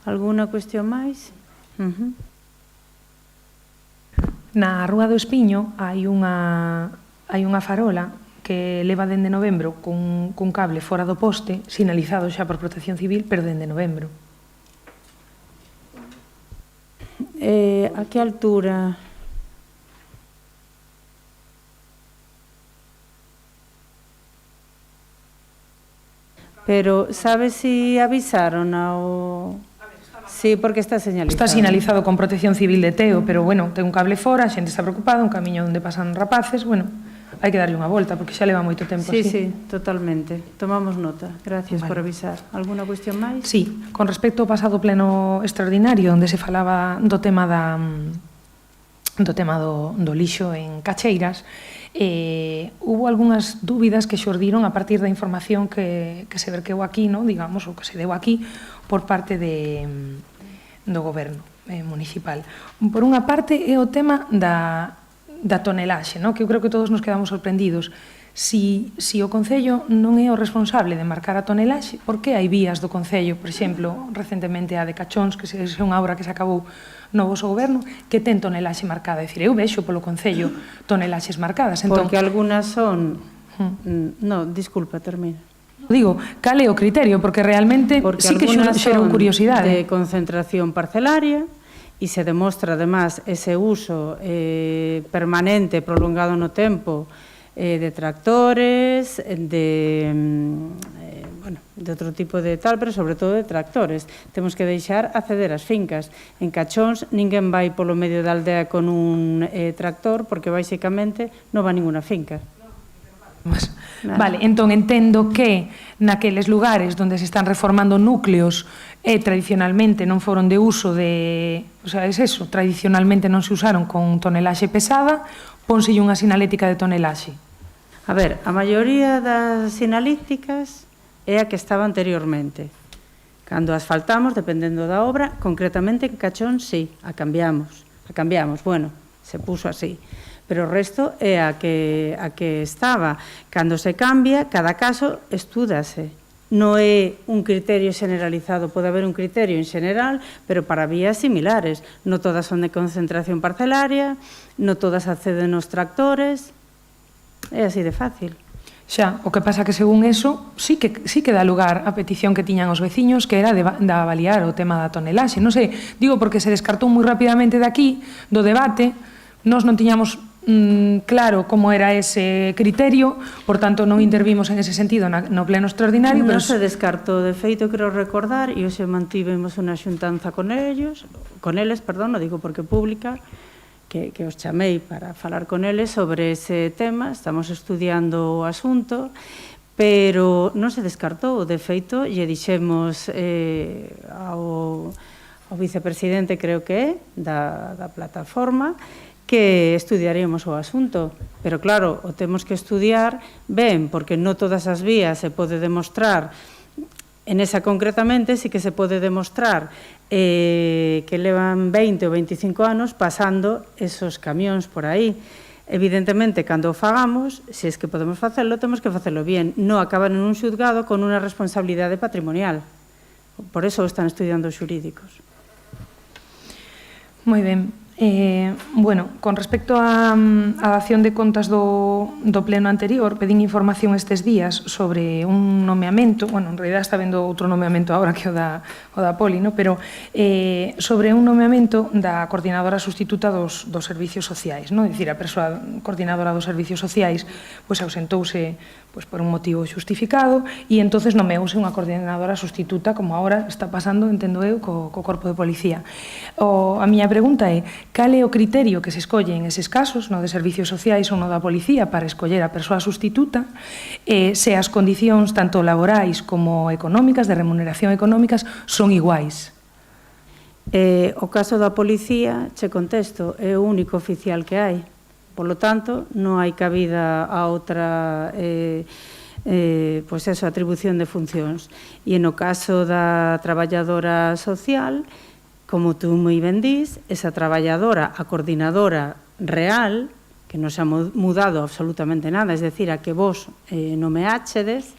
Alguna cuestión máis? Na Rúa do Espiño hai unha farola que leva dende novembro cun cable fora do poste, sinalizado xa por Protección Civil, pero dende novembro. A que altura? Pero sabe si avisaron ao... Sí, porque está señalizado. Está sinalizado con Protección Civil de Teo, pero, bueno, ten un cable fora, a xente está preocupada, un camiño onde pasan rapaces, bueno, hai que darlle unha volta, porque xa leva moito tempo Sí, así. sí, totalmente. Tomamos nota. Gracias por avisar. Alguna cuestión máis? Sí, con respecto ao pasado pleno extraordinario, onde se falaba do tema do lixo en Cacheiras, hubo algunhas dúbidas que xordiron a partir da información que se verqueu aquí, no, digamos, ou que se deu aquí por parte do goberno municipal. Por unha parte é o tema da tonelaxe, no, que eu creo que todos nos quedamos sorprendidos. Si o Concello non é o responsable de marcar a tonelaxe, por que hai vías do Concello, por exemplo, recentemente a de Cachóns, que é unha obra que se acabou no voso goberno, que ten tonelaxe marcada? É dicir, eu vexo polo Concello tonelaxes marcadas. Entón, Porque algunhas son... No, disculpa, termina. digo, cal é o criterio? Porque realmente Porque sí que algunhas xerou son curiosidade. de concentración parcelaria e se demostra, además, ese uso permanente, prolongado no tempo, de tractores, de outro tipo de tal, pero sobre todo de tractores. Temos que deixar acceder ás fincas. En Cachóns ninguén vai polo medio da aldea con un tractor porque basicamente non va a ninguna finca. Vale, entón entendo que naqueles lugares onde se están reformando núcleos tradicionalmente non foron de uso de... O sea, es eso, tradicionalmente non se usaron con tonelaxe pesada, pónselle unha sinalética de tonelaxe. A ver, a maioría das sinalíticas é a que estaba anteriormente. Cando asfaltamos, dependendo da obra, concretamente en Cachón, sí, a cambiamos. Bueno, se puso así. Pero o resto é a que estaba. Cando se cambia, cada caso estúdase. Non é un criterio generalizado, pode haber un criterio en general, pero para vías similares. Non todas son de concentración parcelaria, non todas acceden aos tractores, é así de fácil. Xa, o que pasa que según eso sí que dá lugar a petición que tiñan os veciños, que era de avaliar o tema da tonelaxe. Non sei, digo porque se descartou moi rapidamente de aquí, do debate, nós non tiñamos claro como era ese criterio, por tanto non intervimos en ese sentido no pleno extraordinario. Non pero se descartou, de feito, creo recordar, e hoxe mantivemos unha xuntanza con eles, non digo porque pública, que os chamei para falar con eles sobre ese tema. Estamos estudiando o asunto, pero non se descartou. De feito, lle dixemos ao vicepresidente, creo que é, da plataforma, que estudiaremos o asunto. Pero claro, o temos que estudiar ben, porque non todas as vías se pode demostrar. En esa concretamente sí que se pode demostrar que levan 20 ou 25 anos pasando esos camións por aí. Evidentemente, cando o fagamos, se es que podemos facelo, temos que facelo bien. Non acaban en un xuzgado con unha responsabilidade patrimonial. Por eso o están estudiando os xurídicos. Moi ben. Bueno, con respecto á dación de contas do pleno anterior, pedín información estes días sobre un nomeamento, bueno, en realidad está vendo outro nomeamento agora que o da Poli, no? Pero sobre un nomeamento da coordinadora sustituta dos servicios sociais, no? É dicir, a persoa coordinadora dos servicios sociais pois ausentouse por un motivo xustificado e entonces nomeouse unha coordinadora sustituta, como agora está pasando, entendo eu, co Corpo de Policía. A miña pregunta é: cal é o criterio que se escolle en eses casos, no de servicios sociais ou no da policía, para escoller a persoa sustituta, se as condicións tanto laborais como económicas, de remuneración económicas, son iguais? O caso da policía, che contesto, é o único oficial que hai. Por lo tanto, non hai cabida a outra atribución de funcións. E no caso da traballadora social, como tú moi ben dís, esa traballadora, a coordinadora real, que non se ha mudado absolutamente nada, es decir, a que vos nomeáchedes,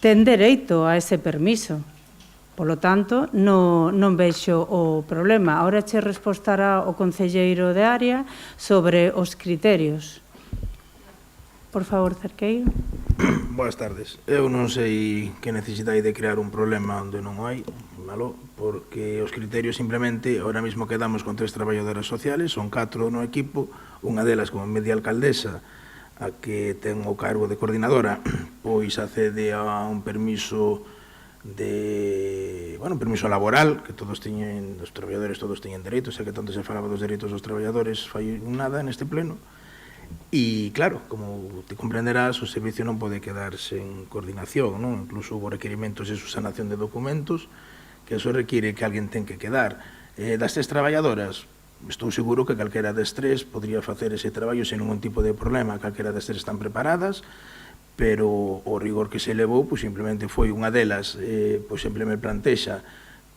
ten dereito a ese permiso. Por lo tanto, non vexo o problema. Ahora che respostará o concelleiro de área sobre os criterios. Por favor, Cerqueiro. Boas tardes. Eu non sei que necesitai de crear un problema onde non hai, malo, porque os criterios simplemente, ahora mesmo quedamos con 3 traballadoras sociales, son 4 no equipo, unha delas como media alcaldesa, a que ten o cargo de coordinadora, pois accede a un permiso un permiso laboral que todos teñen, os traballadores todos teñen dereitos, xa que tanto se falaba dos dereitos dos traballadores fai nada neste pleno. E claro, como te comprenderás, o servicio non pode quedar sen coordinación, non? Incluso houve requerimentos de subsanación de documentos, que eso requiere que alguén ten que quedar. Das 3 traballadoras, estou seguro que calquera das 3 podría facer ese traballo sen ningún tipo de problema, calquera das 3 están preparadas, pero o rigor que se levou, pois simplemente foi unha delas, pois sempre me plantexa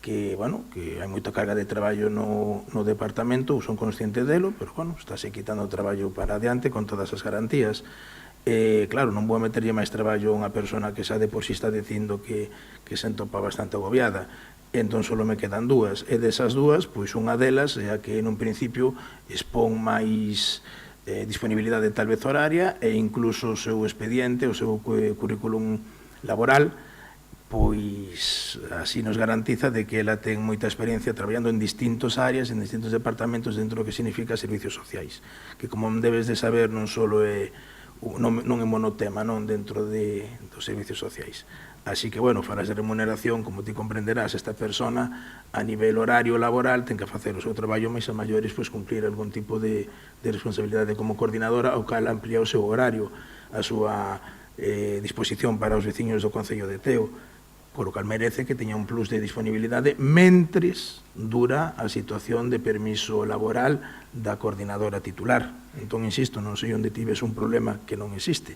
que, bueno, que hai moita carga de traballo no departamento, son consciente delo, pero, bueno, estáse quitando o traballo para adiante con todas as garantías. Claro, non vou a meterlle máis traballo a unha persona que xa de por si está dicindo que se entopa bastante agobiada. Entón, só me quedan 2, e desas 2, pois unha delas é a que, nun principio, expón máis disponibilidade tal vez horaria e incluso o seu expediente, o seu currículum laboral, pois así nos garantiza de que ela ten moita experiencia traballando en distintas áreas, en distintos departamentos dentro do que significa servicios sociais, que como debes de saber non só é non é monotema, non, dentro dos servicios sociais. Así que, bueno, falas de remuneración, como ti comprenderás, esta persona a nivel horario laboral ten que facer o seu traballo máis a maiores, pois cumplir algún tipo de responsabilidade como coordinadora, ao cal amplía o seu horario, a súa disposición para os veciños do Concello de Teo, por o cal merece que teña un plus de disponibilidade mentres dura a situación de permiso laboral da coordinadora titular. Entón, insisto, non sei onde tives un problema que non existe,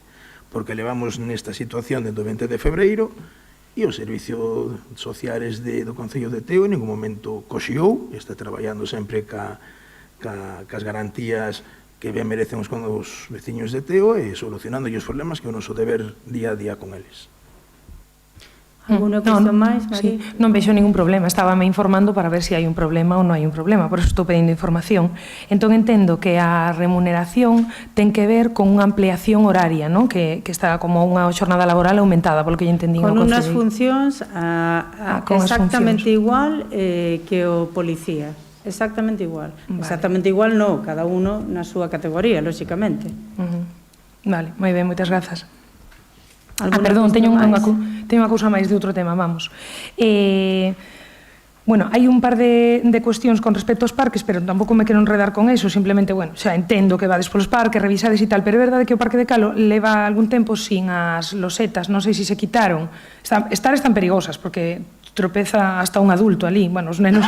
porque levamos nesta situación desde o 20 de febreiro e os servicios sociales do Concello de Teo en ningún momento coxiou, está traballando sempre cas garantías que ben merecen os veciños de Teo e solucionando os problemas que é o noso deber día a día con eles. Alguna cuestión máis, María? Sí, non vexo ningún problema, estábame informando para ver se hai un problema ou non hai un problema, por eso estou pedindo información. Entón entendo que a remuneración ten que ver con unha ampliación horaria, non? Que está como unha xornada laboral aumentada, polo que lle entendín con ao unhas Concello. funcións con as exactamente funcións. igual que o policía. Exactamente igual. Vale. Exactamente igual non, cada uno na súa categoría, lóxicamente. Vale, moi ben, moitas grazas. Alguna Perdón, cuestión máis? teño unha cousa máis de outro tema, vamos. Bueno, hai un par de cuestións con respecto aos parques, pero tampouco me quero enredar con eso, simplemente, bueno, xa entendo que vades polos parques, revisades e tal, pero é verdade que o Parque de Calo leva algún tempo sin as losetas, non sei se se quitaron. Están perigosas, porque tropeza hasta un adulto ali, bueno, os nenos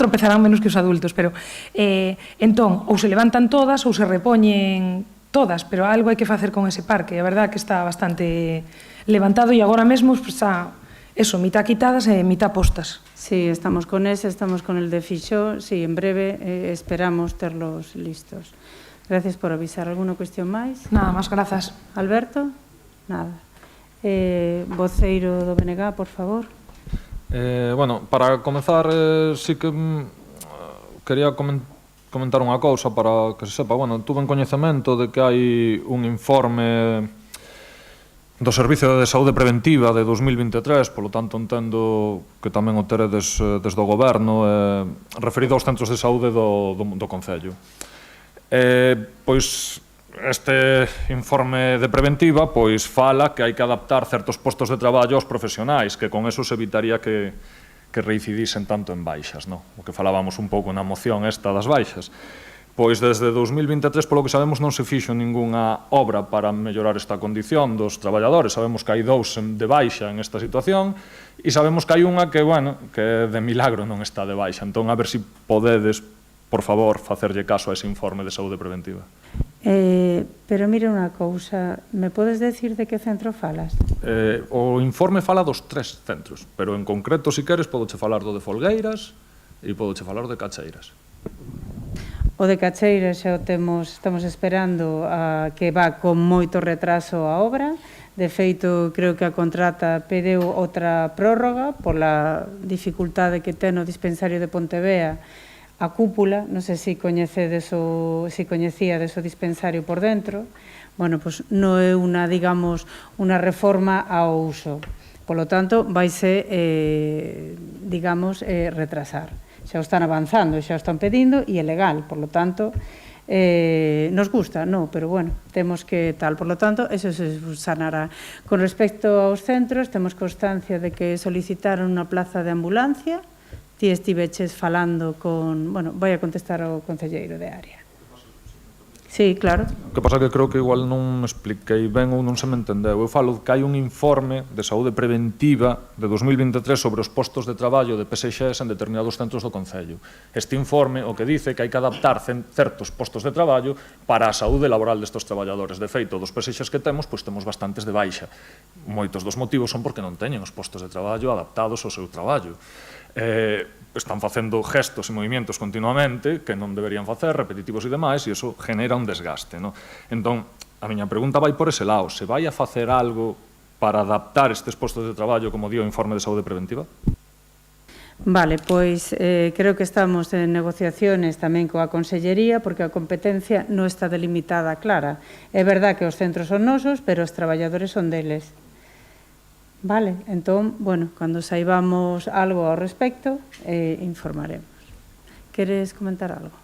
tropezarán menos que os adultos, pero entón, ou se levantan todas ou se repoñen todas, pero algo hai que facer con ese parque, a verdad que está bastante levantado e agora mesmo está, eso, mitad quitadas e mitad postas. Sí, estamos con ese, estamos con el de Fixó, sí, en breve esperamos terlos listos. Gracias por avisar. Alguna cuestión máis? Nada máis, grazas. Alberto? Nada. Voceiro do BNG, por favor. Bueno, para comezar, sí que quería comentar unha cousa para que se sepa. Bueno, tuve en coñecemento de que hai un informe do Servicio de Saúde Preventiva de 2023, polo tanto entendo que tamén o teredes desde o Goberno, referido aos centros de saúde do Concello. Pois este informe de preventiva pois fala que hai que adaptar certos postos de traballo aos profesionais, que con eso se evitaría que reincidisen tanto en baixas, non? O que falábamos un pouco na moción esta das baixas. Pois desde 2023, polo que sabemos, non se fixo ningunha obra para mellorar esta condición dos traballadores. Sabemos que hai 2 de baixa en esta situación e sabemos que hai unha que, bueno, que de milagro non está de baixa. Entón, a ver se podedes, por favor, facerlle caso a ese informe de saúde preventiva. Pero mira unha cousa, me podes decir de que centro falas? O informe fala dos 3 centros, pero en concreto, se queres, podoche falar do de Folgueiras e podoche falar do de Cacheiras. O de Cacheiras xa o estamos esperando a que va con moito retraso a obra. De feito, creo que a contrata pediu outra prórroga pola dificultade que ten o dispensario de Pontevea a cúpula, non sei se coñecíades o dispensario por dentro. Bueno, pois non é unha, digamos, unha reforma ao uso. Polo tanto, vaise, digamos, retrasar. Xa o están avanzando, xa o están pedindo e é legal, por lo tanto, Nos gusta, no, pero bueno, temos que tal, por lo tanto, eso se sanará. Con respecto aos centros, temos constancia de que solicitaron unha plaza de ambulancia, ti estiveches falando con, bueno, vai a contestar ao concelleiro de área. Sí, claro. O que pasa que creo que igual non me expliquei ben ou non se me entendeu. Eu falo que hai un informe de saúde preventiva de 2023 sobre os postos de traballo de PSX en determinados centros do Concello. Este informe o que dice que hai que adaptar certos postos de traballo para a saúde laboral destes traballadores. De feito, dos PSX que temos, pois temos bastantes de baixa. Moitos dos motivos son porque non teñen os postos de traballo adaptados ao seu traballo. Están facendo gestos e movimientos continuamente que non deberían facer, repetitivos e demais, e iso genera un desgaste. No? Entón, a miña pregunta vai por ese lado. Se vai a facer algo para adaptar estes postos de traballo como di o informe de saúde preventiva? Vale, pois creo que estamos en negociaciones tamén coa Consellería porque a competencia non está delimitada clara. É verdad que os centros son nosos, pero os traballadores son deles. Vale, entón, bueno, cando saibamos algo ao respecto, informaremos. Queres comentar algo?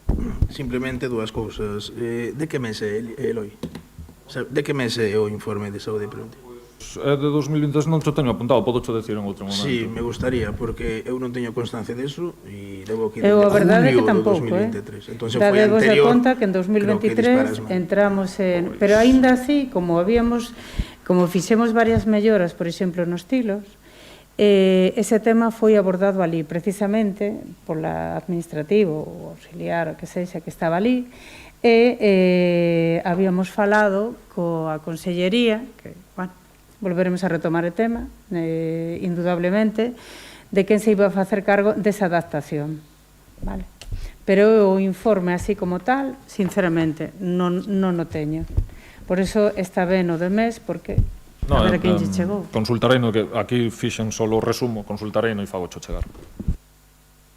Simplemente dúas cousas. De que mes é, Eloi? De que mes é o informe de saúde preventiva? É de 2023, non te teño apuntado, podo te decir en outro momento. Sí, me gustaría, porque eu non teño constancia deso e debo que eu a verdade é que tampouco, 2023. Entón, foi dadevos anterior, a conta que en 2023 entramos en... Pero aínda así, como fixemos varias melloras, por exemplo, nos tilos, ese tema foi abordado ali, precisamente, pola administrativo ou auxiliar, o que sexa, que estaba ali, e habíamos falado coa Consellería, que, bueno, volveremos a retomar o tema, indudablemente, de quen se iba a facer cargo desa adaptación. Vale. Pero o informe así como tal, sinceramente, non o teño. Por eso está ben o de mes, porque a ver a quen lle chegou. Consultareino, que aquí fixen solo o resumo, consultareino e fago cho chegar.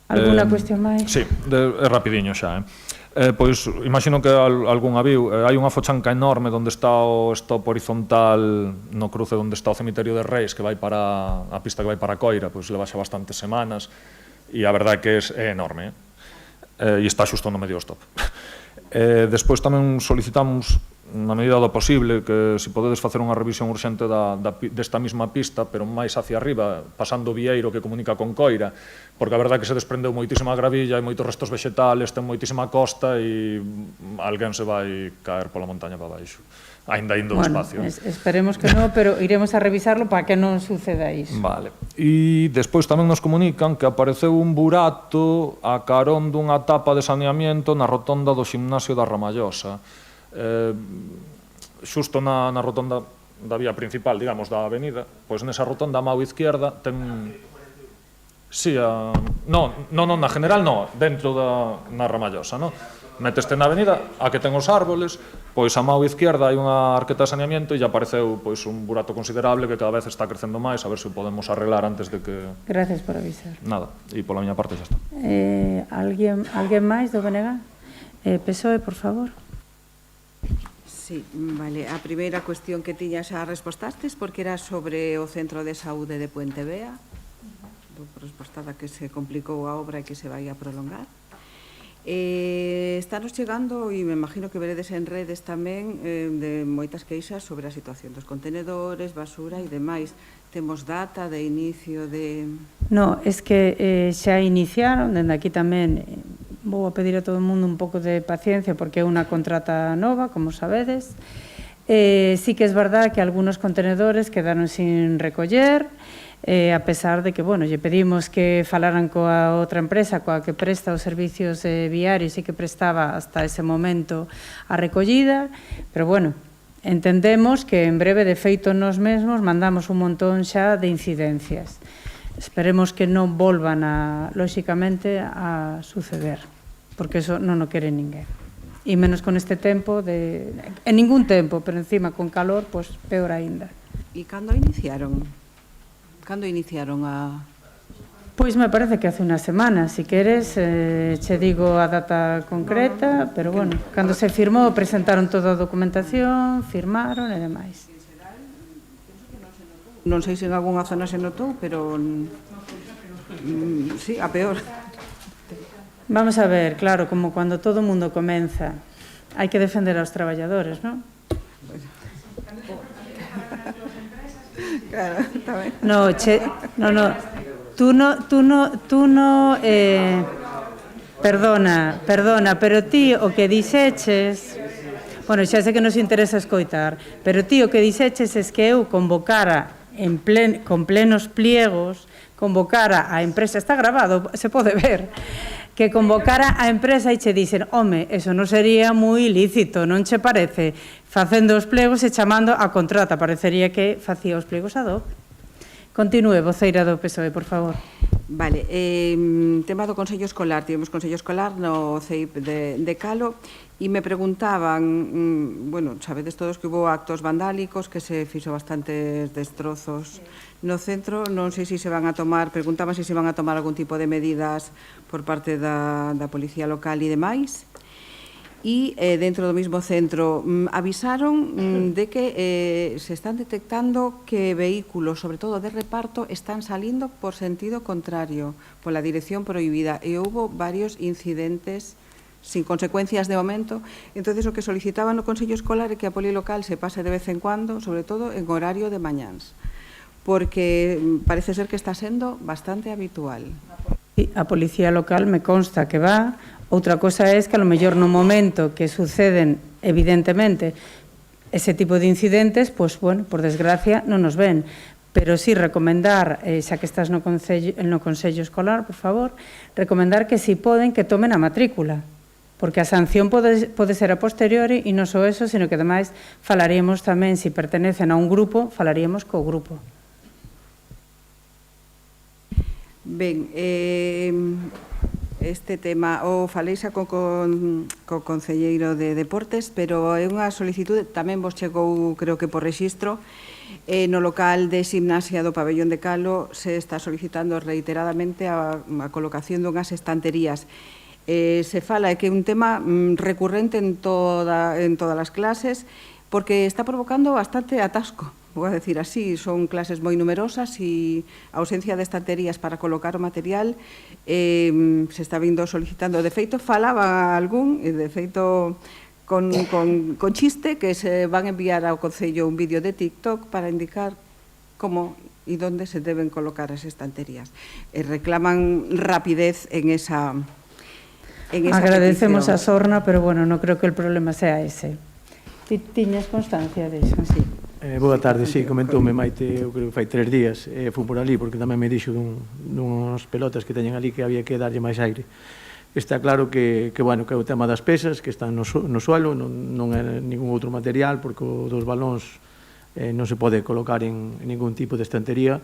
Alguna cuestión máis? Sí, é rapidiño xa, pois, imagino que algún a viu, hai unha fochanca enorme onde está o stop horizontal no cruce onde está o cemiterio de Reis, que vai para a pista que vai para Coira, pois leva xa bastantes semanas, e a verdade que é enorme, e está xusto no medio do stop. Despois tamén solicitamos, na medida do posible, que se podedes facer unha revisión urxente desta mesma pista, pero máis hacia arriba, pasando o Vieiro que comunica con Coira, porque a verdade que se desprendeu moitísima gravilla e moitos restos vegetales, ten moitísima costa e alguén se vai caer pola montaña para baixo. Ainda indo despacio. Esperemos que non, pero iremos a revisarlo para que non suceda iso. Vale. E despois tamén nos comunican que apareceu un burato a carón dunha tapa de saneamiento na rotonda do Ximnasio da Ramallosa. Xusto na rotonda da vía principal, digamos, da avenida, pois nesa rotonda a mão izquierda ten... Sí, non, na general non, dentro na Ramallosa, non? Meteste na avenida, a que ten os árboles, pois a mão izquierda hai unha arqueta de saneamiento e lle apareceu pois un burato considerable que cada vez está crecendo máis, a ver se o podemos arreglar antes de que... Gracias por avisar. Nada, e pola miña parte xa está. Alguén máis do BNG? PSOE, por favor. Sí, vale. A primeira cuestión que tiña xa respostastes, porque era sobre o Centro de Saúde de Puente Vea. Respostada que se complicou a obra e que se vai a prolongar. Estános chegando, e me imagino que veredes en redes tamén, de moitas queixas sobre a situación dos contenedores, basura e demais. Temos data de inicio de... No, es que xa iniciaron, dende aquí tamén vou a pedir a todo o mundo un pouco de paciencia porque é unha contrata nova, como sabedes. Sí que é verdad que algúns contenedores quedaron sin recoller, a pesar de que, bueno, lle pedimos que falaran coa outra empresa coa que presta os servicios viarios e que prestaba hasta ese momento a recollida, pero, bueno, entendemos que en breve, de feito, nos mesmos mandamos un montón xa de incidencias. Esperemos que non volvan, lóxicamente, a suceder, porque eso non o quere ninguén. E menos con este tempo, en ningún tempo, pero encima con calor, pois peor aínda. E cando iniciaron? Cando iniciaron a... Pois me parece que hace unha semana, se queres, che digo a data concreta, pero bueno, cando se firmou, presentaron toda a documentación, firmaron e demais. Non sei se en algunha zona se notou, pero sí, a peor. Vamos a ver, claro, como cando todo o mundo comeza, hai que defender aos traballadores, non? Claro, está ben. No, tú no, perdona, pero ti o que dixeches, bueno, xa sei que nos interesa escoitar, pero ti o que dixeches es que eu convocara con plenos pliegos, convocara a empresa, está grabado, se pode ver, que convocara a empresa e che dixen, home, eso non sería moi ilícito, non che parece? Facendo os plegos e chamando a contrata, parecería que facía os plegos ad hoc. Continúe, voceira do PSOE, por favor. Vale, tema do Consello Escolar. Tivemos Consello Escolar no CEIP de Calo e me preguntaban, bueno, sabedes todos que hubo actos vandálicos, que se fixo bastantes destrozos no centro. Non sei se se van a tomar, preguntaban se se van a tomar algún tipo de medidas por parte da Policía Local e demais. E dentro do mesmo centro avisaron de que se están detectando que vehículos, sobre todo de reparto, están salindo por sentido contrario, pola dirección prohibida, e houve varios incidentes sin consecuencias de momento. Entonces, o que solicitaban no Consello Escolar é que a Poli Local se pase de vez en cuando, sobre todo en horario de mañáns, porque parece ser que está sendo bastante habitual. A Policía Local me consta que va. Outra cosa é que a lo mellor no momento que suceden, evidentemente, ese tipo de incidentes, pois, bueno, por desgracia, non nos ven. Pero sí recomendar, xa que estás no Consello Escolar, por favor, recomendar que si poden que tomen a matrícula, porque a sanción pode ser a posteriori e non só eso, sino que ademais falaríamos tamén, se pertenecen a un grupo, falaríamos co grupo. Ben, este tema o falei xa co concelleiro de Deportes, pero é unha solicitude, tamén vos chegou, creo que por rexistro, no local de gimnasia do Pabellón de Calo se está solicitando reiteradamente a colocación dunhas estanterías. Se fala que é un tema recurrente en todas as clases, porque está provocando bastante atasco. Vou a decir así, son clases moi numerosas e a ausencia de estanterías para colocar o material se está vindo solicitando. De feito, falaba algún, de feito, con chiste, que se van a enviar ao Concello un vídeo de TikTok para indicar como e onde se deben colocar as estanterías. Reclaman rapidez en esa Agradecemos petición. a Sorna, pero bueno, non creo que el problema sea ese. Tiñas constancia disso? Sí. Boa tarde, sí, comentoume Maite, eu creo que fai 3 días, fui por ali, porque tamén me dixo dunhas pelotas que teñen ali que había que darlle máis aire. Está claro que é o tema das pesas, que están no suelo, non é ningún outro material, porque o dos balóns non se pode colocar en ningún tipo de estantería,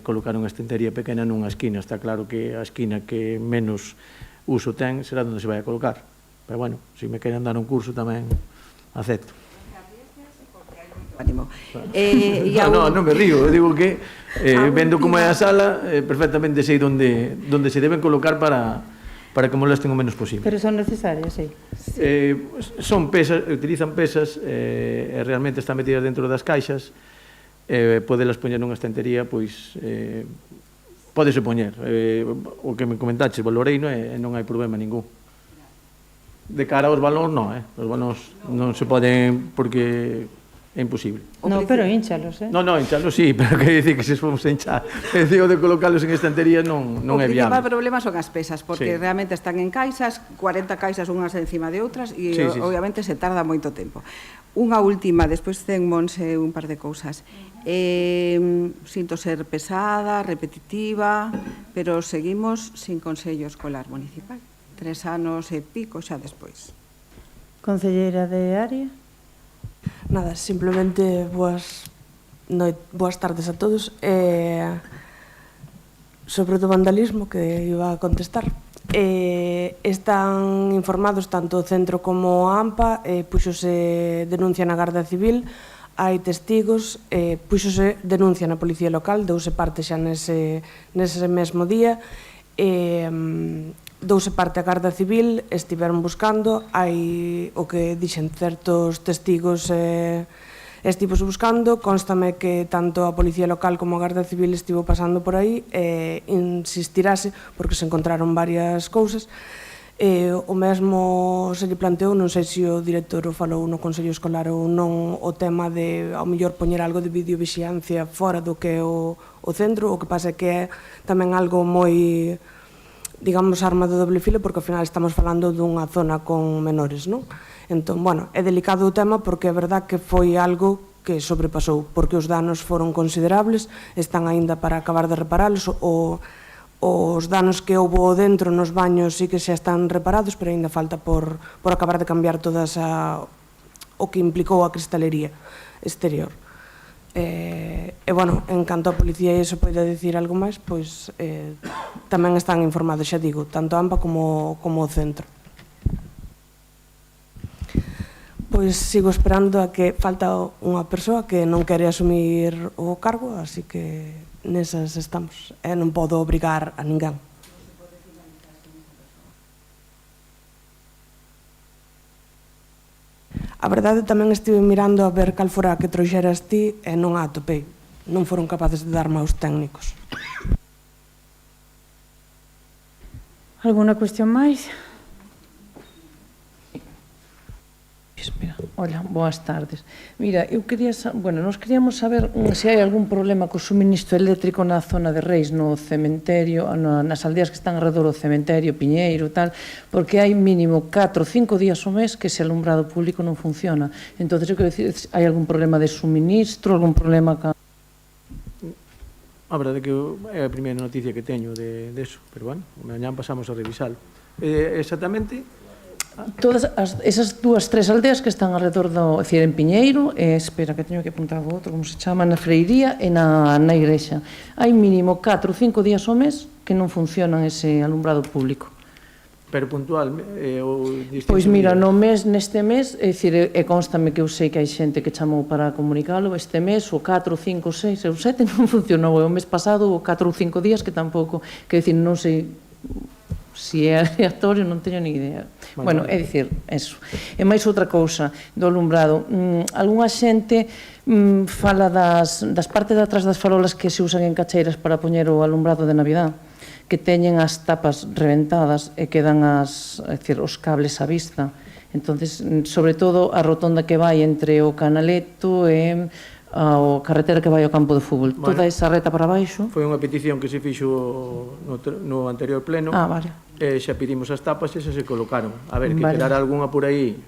colocar unha estantería pequena nunha esquina. Está claro que a esquina que menos uso ten será onde se vai a colocar. Pero, bueno, se me queren dar un curso tamén acepto. Ánimo. Non me río, digo que vendo como é a sala, perfectamente sei onde se deben colocar para que molesten o menos posible. Pero son necesarias, sí. Son pesas, utilizan pesas, realmente están metidas dentro das caixas, podelas poñer nunha estantería, pois pódese poñer. O que me comentaches, valoreino, non hai problema ningún. De cara aos balóns, non, os balóns non se poden, porque é imposible. No, pero hinchalos, Non, hinchalos sí, pero que dicir que se fomos a hinchar, digo de colocalos en estantería non é viable. O principal problema son as pesas, porque realmente están en caixas, 40 caixas unhas encima de outras, e obviamente se tarda moito tempo. Unha última, despois ten Monse un par de cousas. Sinto ser pesada, repetitiva, pero seguimos sin Consello Escolar Municipal. 3 anos e pico xa despois. Concelleira de Área. Nada, simplemente boas tardes a todos. Sobre o vandalismo que iba a contestar, están informados tanto o centro como a AMPA, puxose denuncia na Garda Civil, hai testigos, puxose denuncia na Policía Local, deuse parte xa nese mesmo día, douse parte a Garda Civil, estiveron buscando, hai o que dixen certos testigos, estivos buscando, constame que tanto a Policía Local como a Garda Civil estivo pasando por aí, insistirase, porque se encontraron varias cousas, O mesmo se lle planteou, non sei se o director o falou no Consello Escolar ou non, o tema de, ao mellor, poñer algo de videovixiancia fora do que é o centro, o que pasa é que é tamén algo moi, digamos, arma de doble filo, porque ao final estamos falando dunha zona con menores, non? Entón, bueno, é delicado o tema porque é verdad que foi algo que sobrepasou, porque os danos foron considerables, están aínda para acabar de reparalos, os danos que houbo dentro nos baños sí que xa están reparados, pero aínda falta por acabar de cambiar todas o que implicou a cristalería exterior. E, bueno, en canto a policía e iso poida dicir algo máis, pois tamén están informados, xa digo, tanto a AMPA como o centro. Pois sigo esperando a que falta unha persoa que non quere asumir o cargo, así que nesas estamos. E non podo obrigar a ninguén. A verdade, tamén estive mirando a ver cal fora a que trouxeras ti e non a atopei. Non foron capaces de darme aos técnicos. Alguna cuestión máis? Mira, hola, boas tardes. Mira, eu quería, nos queríamos saber se hai algún problema co suministro eléctrico na zona de Reis, no cementerio, nas aldeas que están alrededor do cementerio, Piñeiro, tal, porque hai mínimo 4 ou 5 días ao mes que ese alumbrado público non funciona. Entón, eu quero dicir, hai algún problema de suministro, algún problema ca... A verdade que é a primeira noticia que teño de eso, pero bueno, mañá pasamos a revisalo. Exactamente... Todas esas 2, 3 aldeas que están alrededor do, é dicir, en Piñeiro, espera que teño que apuntar o outro, como se chama, na Freiría e na igrexa. Hai mínimo 4 ou 5 días ao mes que non funcionan ese alumbrado público. Pero puntual, Pois mira, neste mes, é dicir, constame que eu sei que hai xente que chamou para comunicalo, este mes, o 4, 5, 6, o 7 non funcionou, e o mes pasado, o 4 ou 5 días que tampouco, que dicir, non sei... si é aleatorio, non teño ni idea. Bueno, é dicir, eso. E máis outra cousa do alumbrado. Algúnha xente fala das partes de atrás das farolas que se usan en cacheiras para poñer o alumbrado de Navidad, que teñen as tapas reventadas e quedan os cables á vista. Entonces, sobre todo, a rotonda que vai entre o Canaleto e a carretera que vai ao campo de fútbol, toda esa reta para baixo. Foi unha petición que se fixo no anterior pleno, e xa pedimos as tapas e xa se colocaron. A ver, que quedara algunha por aí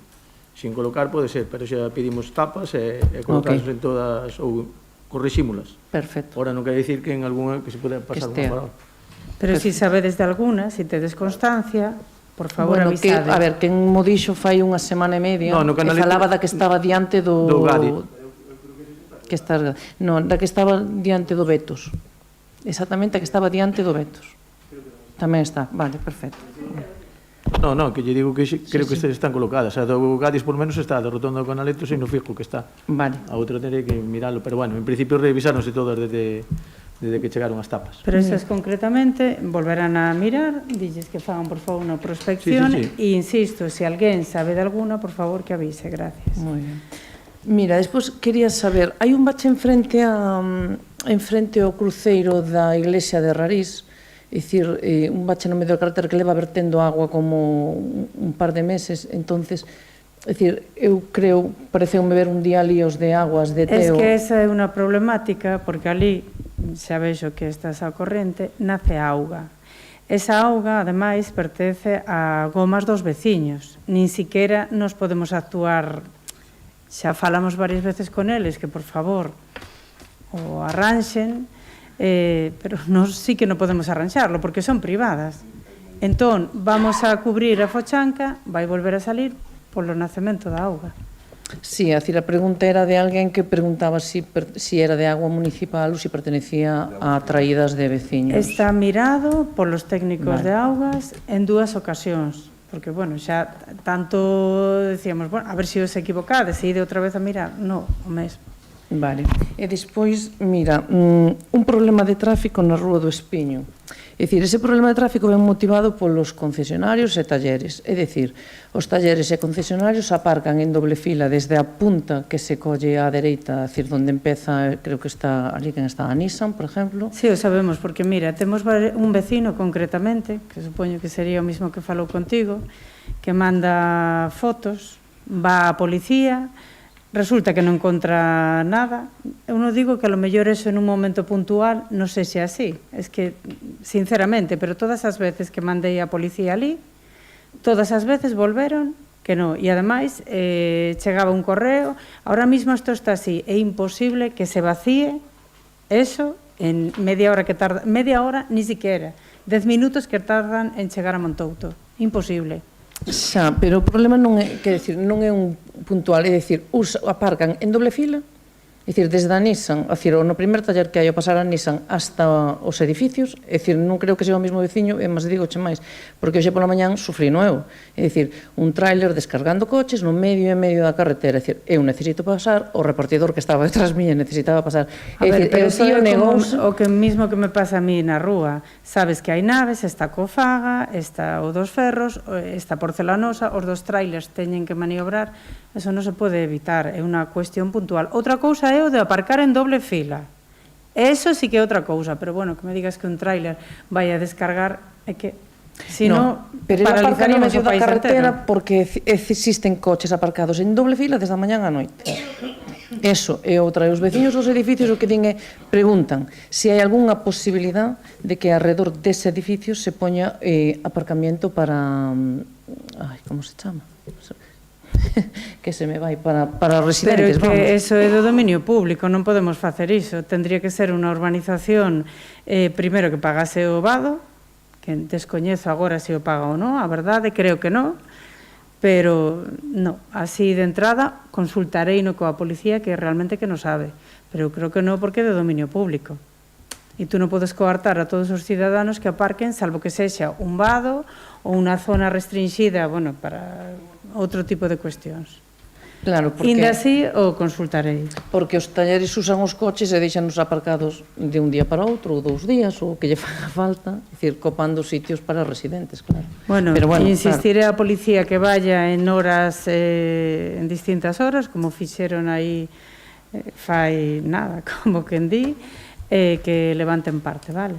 sin colocar pode ser, pero xa pedimos tapas e colocamos en todas, ou corrixímolas. Perfecto. Ora non quer dicir que en algunha que se pode pasar unha farol. Pero se sabedes de alguna, se tedes constancia, por favor, avisade. A ver, que en Modixo fai unha semana e media, e falaba da que estaba diante do Gadi. Da que estaba diante do Betos. Exactamente, a que estaba diante do Betos. Tamén está, vale, perfecto. Non, que lle digo que creo que están colocadas. A do Gadis por menos está, da rotonda do Canaleto sei no fijo que está. Vale. A outra terei que miralo, pero bueno, en principio revisáronse todas desde que chegaron as tapas. Pero esas concretamente volverán a mirar, dilles que fagan por favor unha prospección e insisto, se alguén sabe de alguna, por favor que avise, gracias. Moi ben. Mira, despois quería saber, hai un bache enfrente ao cruceiro da iglesia de Rarís, é dicir, un bache no medio da carretera que leva vertendo agua como un par de meses, entonces, é dicir, eu creo, pareceume ver un día líos de aguas de Teo. Es que esa é unha problemática, porque ali, xa vexo que estás ao corrente, nace auga. Esa auga, ademais, pertence a gomas dos veciños. Nin siquiera nos podemos actuar. Xa falamos varias veces con eles que, por favor, o arranxen, pero nós sí que non podemos arranxarlo, porque son privadas. Entón, vamos a cubrir a fochanca, vai volver a salir polo nacemento da auga. Sí, a pregunta era de alguén que preguntaba si era de agua municipal ou si pertenecía a traídas de veciños. Está mirado polos técnicos de augas en 2 ocasións. Porque, bueno, xa tanto decíamos, bueno, a ver se os equivocades, se ide outra vez a mirar. Non, o mesmo. Vale. E despois, mira, un problema de tráfico na Rúa do Espiño. É dicir, ese problema de tráfico ven motivado polos concesionarios e talleres. É dicir, os talleres e concesionarios aparcan en doble fila desde a punta que se colle á dereita, é dicir, onde empeza, creo que está ali, quen está a Nissan, por exemplo. Sí, o sabemos, porque mira, temos un vecino concretamente, que supoño que sería o mismo que falou contigo, que manda fotos, va a policía, resulta que non encontra nada. Eu non digo que a lo mellor eso en un momento puntual non sei se así, es que, sinceramente, pero todas as veces que mandei a policía ali, todas as veces volveron que non, e ademais chegaba un correo, ahora mismo isto está así, é imposible que se vacíe eso en media hora que tarda, media hora ni siquiera, 10 minutos que tardan en chegar a Montouto, imposible. Xa, pero o problema non é, quer decir, non é un puntual, é dicir, aparcan en doble fila, é dicir, desde a Nissan, é dicir, no primer taller que hai ao pasar a Nissan hasta os edificios, é dicir, non creo que sea o mesmo veciño, e máis digo che máis, porque hoxe pola mañán sufrino eu, é dicir, un tráiler descargando coches no medio e medio da carretera, é dicir, eu necesito pasar, o repartidor que estaba detrás mía necesitaba pasar, é dicir, pero o tío negouse... o que mismo que me pasa a mí na rúa, sabes que hai naves, está Cofaga, está o dos ferros, está Porcelanosa, os dos trailers teñen que maniobrar, eso non se pode evitar, é unha cuestión puntual. Outra cousa é o de aparcar en doble fila. Eso sí que é outra cousa, pero bueno, que me digas que un tráiler vai a descargar, é que, si no, pero aparcan no medio da carretera entero. porque existen coches aparcados en doble fila desde a mañán á noite. Eso é outra. E os veciños dos edificios o que din é, preguntan se hai algunha posibilidad de que alrededor dese edificio se poña aparcamiento para... Ai, como se chama? Que se me vai para residentes, pero que vamos. eso é do dominio público, non podemos facer iso, tendría que ser unha urbanización primeiro que pagase o vado, que descoñezo agora se o paga ou non, a verdade creo que non, pero non, así de entrada consultarei no coa policía que realmente que non sabe, pero eu creo que non porque é de dominio público. E tú non podes coartar a todos os ciudadanos que aparquen, salvo que sexa un vado ou unha zona restringida, bueno, para outro tipo de cuestións. Claro, porque... Inda así o consultarei. Porque os talleres usan os coches e deixanos aparcados de un día para outro, ou 2 días, ou que lle faga falta, é dicir, copando sitios para residentes, claro. Bueno, pero bueno, insistiré a policía que vaya en horas, en distintas horas, como fixeron aí fai nada, como quen di, que levanten parte, vale?